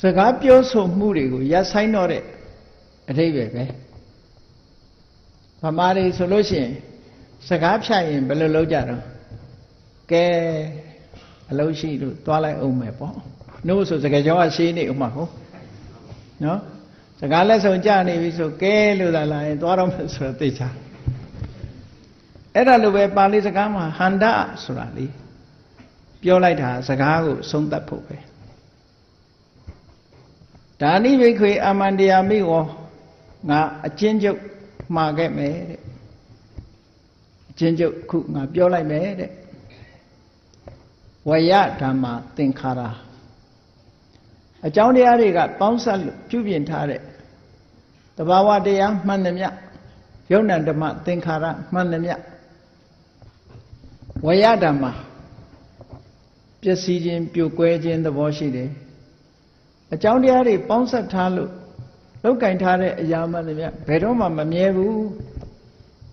စကားပြောဆိုမှုတွေကိုရပ်ဆိုင်းတော့တဲ့အဓိပ္ပာယ်ပဲဗမာတွေဆိုလို့ရှိရင်စကားဖြတ်ရင်ဘယ်လိုလုပ်ကြတော့ကဲအလုံးရှိလို့သွားလိုက်အောင်မယ်ပေါ့နှုတ်ဆိုစကားကြောကရှင်းနေဥမှာဟုတ်နော်စကားလက်ဆောင်ကြနေပြီဆိုကဲလို့သာလာရင်သွားတော့မယ်ဆိုတော့သိချာအဲ့ဒါလိုပဲပါဠိစကားမှာဟန္တဆိုတာလေပြောလိုက်တာစကားကိုဆုံးသတ်ဖို့ပဲဒါနိဘိက္ခွေအာမန္တယာမိဝောငါအချင်းချုပ်မှာခဲ့မယ်တဲ့အချင်းချုပ်ခုငါပြောလိုက်မယ်တဲ့ဝယဓမ္မသင်္ခါရအကြောင်းတရားတွေကပေါင်းစပ်လို့ပြုပြင်ထားတဲ့တဘာဝတရားမှန်သမျှယုံ nant ဓမ္မသင်္ခါရမှန်သမျှဝယဓမ္မပျက်စီးခြင်းပြိုကွဲခြင်းသဘောရှိတယ်အကြောင်းတရားတွေပေါင်းစပ်ထားလို့လောက်ကင်ထားတဲ့အရာမှန်သမျှဘယ်တော့မှမမြဲဘူး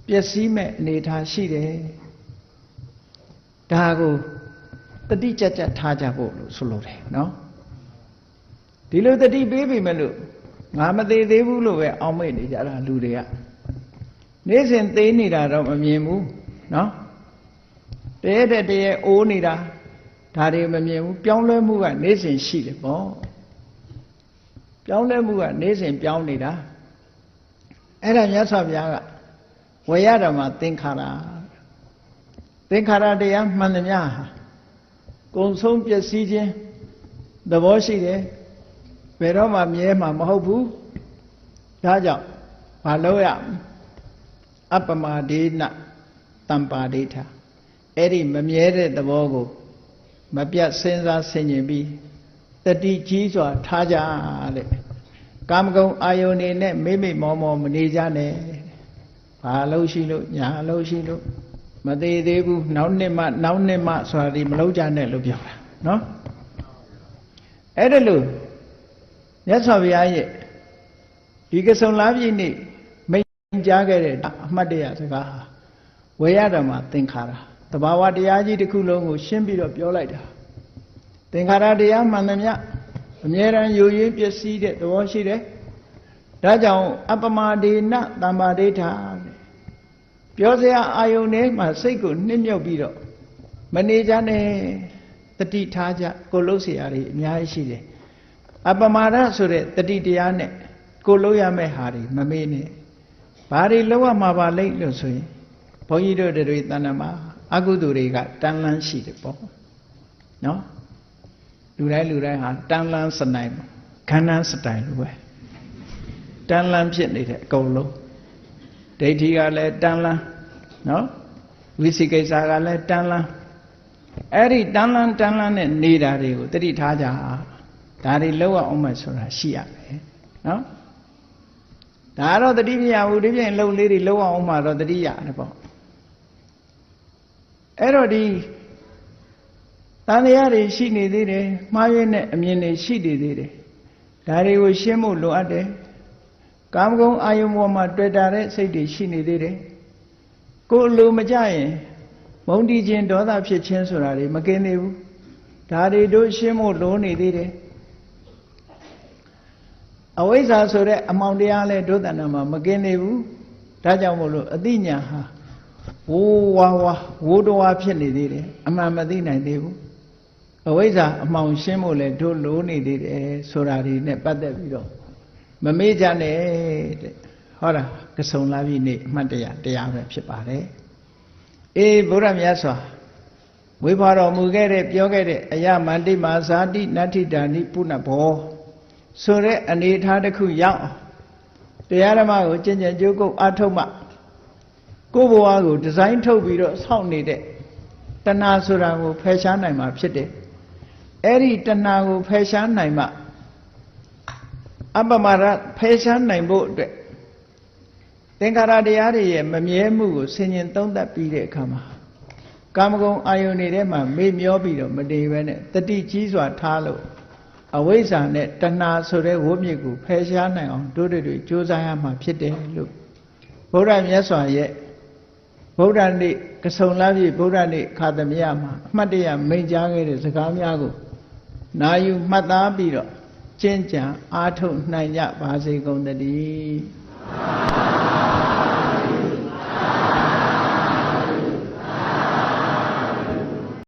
ပျက်စီးမဲ့အနေထားရှိတယ်ဒါကိုတတိကြကြထားကြဖို့လို့ဆိုလိုတယ်နော်ဒီလိုတတိပေးပြီမဲ့လို့ငါမသေးသေးဘူးလို့ပဲအောက်မေ့နေကြတာလူတွေကနေ့စဉ်သေးနေတာတော့မမြင်ဘူးနော်တရက်တည်းအိုးနေတာဒါတွေမမြင်ဘူးပြောင်းလဲမှုကနေ့စဉ်ရှိတယ်ပေါ့ပြောင်းလဲမှုကနေ့စဉ်ပြောင်းနေတာအဲ့ဒါမြတ်စွာဘုရားကဝေယဓမ္မသင်္ခါရသင်္ခါရတရားမှန်သမျှဟာကုံဆုံးပျက်စီးခြင်းသဘောရှိတယ်ဘယ်တော့မှမြဲမှာမဟုတ်ဘူးဒါကြောင့်မလုပ်ရအပမဒေနတံပါဒိဋ္ဌအဲ့ဒီမမြဲတဲ့သဘောကိုမပြတ်စဉ်းစားဆင်ခြင်ပြီးတတိကြီးစွာထားကြတဲ့ကာမဂုဏ်အာယုန်နေနဲ့မိမိမောမောမနေကြနဲ့ဘာလို့ရှိလို့ညာလို့ရှိလို့မသေးသေးဘူးနောက်နှစ်မှဆိုတာဒီမလုပ်ကြနဲ့လို့ပြောတာနော်အဲ့ဒါလို့မြတ်စွာဘုရားရဲ့ဒီကဆုံလပြည့်နေ့မိန့်ကြားခဲ့တဲ့အမှတ်တရစကားဟာဝေယဓမ္မသင်္ခါရတဘာဝတရားကြီးတစ်ခုလုံးကိုရှင်းပြီးတော့ပြောလိုက်တာသင်္ခါရတရားမှန်သမျှအမြဲတမ်းယိုယွင်းပျက်စီးတဲ့သဘောရှိတယ်ဒါကြောင့်အပမဒေနတမ္ပါဒိဋ္ဌပြောစရာအာယုန်ထဲမှာစိတ်ကိုနှိမ့်မြုပ်ပြီးတော့မနေကြနဲ့တတိထားကြကိုလို့เสียရည်အများကြီးရှိတယ်အပမာဒဆိုတဲ့တတိတရားနဲ့ကိုလို့ရမယ့်ဟာတွေမမေ့နဲ့ဘာတွေလောက်ရမှာပါလိမ့်လို့ဆိုရင်ဘုန်းကြီးတို့တွေတဏ္ဍမှာအကုသိုလ်တွေကတန်လန်းရှိတယ်ပေါ့နော်လူတိုင်းဟာတန်လန်းစနိုင်ခန္ဓာစတိုင်လိုပဲတန်လန်းဖြစ်နေတဲ့အကုန်လုံးဒိဋ္ဌိကလည်းတန်လန်းနော်ဝိသိကိစ္စကလည်းတန်လန်းအဲ့ဒီတန်လန်းနဲ့နေတာတွေကိုတတိထားကြဒါတွေလောက်အောင်မှဆိုတာရှိရမယ်နော်ဒါတော့တတိမရဘူးဒီပြင်လှုပ်လေးတွေလောက်အောင်မှတော့တတိရတယ်ပေါ့အဲ့တော့ဒီတန်တရားတွေရှိနေသေးတယ်မှားရွေးတဲ့အမြင်တွေရှိနေသေးတယ်ဒါတွေကိုရှင်းဖို့လိုအပ်တယ်ကာမဂုဏ်အာယုံပေါ်မှာတွေ့တာတဲ့စိတ်တွေရှိနေသေးတယ်ကိုယ်လိုမကြရင်မုန်းတီးခြင်းဒေါသဖြစ်ခြင်းဆိုတာတွေမကင်းသေးဘူးဒါတွေတို့ရှင်းဖို့လိုနေသေးတယ် အဝိဇ္ဇာဆိုတဲ့အမှောင်တရားလဲဒုသဏ္ဍာန်မှာမကင်းနေဘူးဒါကြောင့်မို့လို့အသိဉာဏ်ဟာဝိုးတော်ဖြစ်နေသေးတယ်အမှန်မသိနိုင်သေးဘူးအဝိဇ္ဇာအမှောင်ရှင်းဖို့လဲတို့လိုနေသေးတယ်ဆိုတာဒီနဲ့ပတ်သက်ပြီးတော့မမေ့ကြနဲ့တဲ့ဟောတာကစုံလာပြီနေ့အမှတ်တရားပဲဖြစ်ပါတယ်အေးဘုရားမြတ်စွာဝိဘာတော်မူခဲ့တဲ့ပြောခဲ့တဲ့အယမန္တိမာဇာတိနတ္ထိတာနိပုဏ္ဏဘောဆိုတဲ့အနေထားတစ်ခုရောက်တရားဓမ္မကိုကျင့်ကြံကြိုးကုပ်အထုတ်မှကိုယ်ဘဝကိုဒီဇိုင်းထုတ်ပြီးတော့ဆောက်နေတဲ့တဏှာဆိုတာကိုဖယ်ရှားနိုင်မှာဖြစ်တယ်အဲ့ဒီတဏှာကိုဖယ်ရှားနိုင်မှအပမရဖယ်ရှားနိုင်ဖို့အတွက်သင်္ခါရတရားတွေရဲ့မမြဲမှုကိုဆင်ញင်သုံးသပ်ပြီးတဲ့အခါမှာကာမဂုဏ်အာယုန်တွေထဲမှာမေ့မျောပြီးတော့မတည်ဘဲနဲ့တတိကြီးစွာထားလို့အဝိဇ္ဇာနဲ့တဏှာဆိုတဲ့ဝိမြစ်ကိုဖယ်ရှားနိုင်အောင်တို့တွေကြိုးစားရမှာဖြစ်တယ်လို့ဘုရားမြတ်စွာရဲ့ဗုဒ္ဓနေ့ကစုံလာပြီဗုဒ္ဓနေ့ခါသမယမှာအမှတ်တရမိန့်ကြားခဲ့တဲ့စကားများကိုနာယူမှတ်သားပြီးတော့ကျင့်ကြံအားထုတ်နိုင်ကြပါစေကုန်သတည်း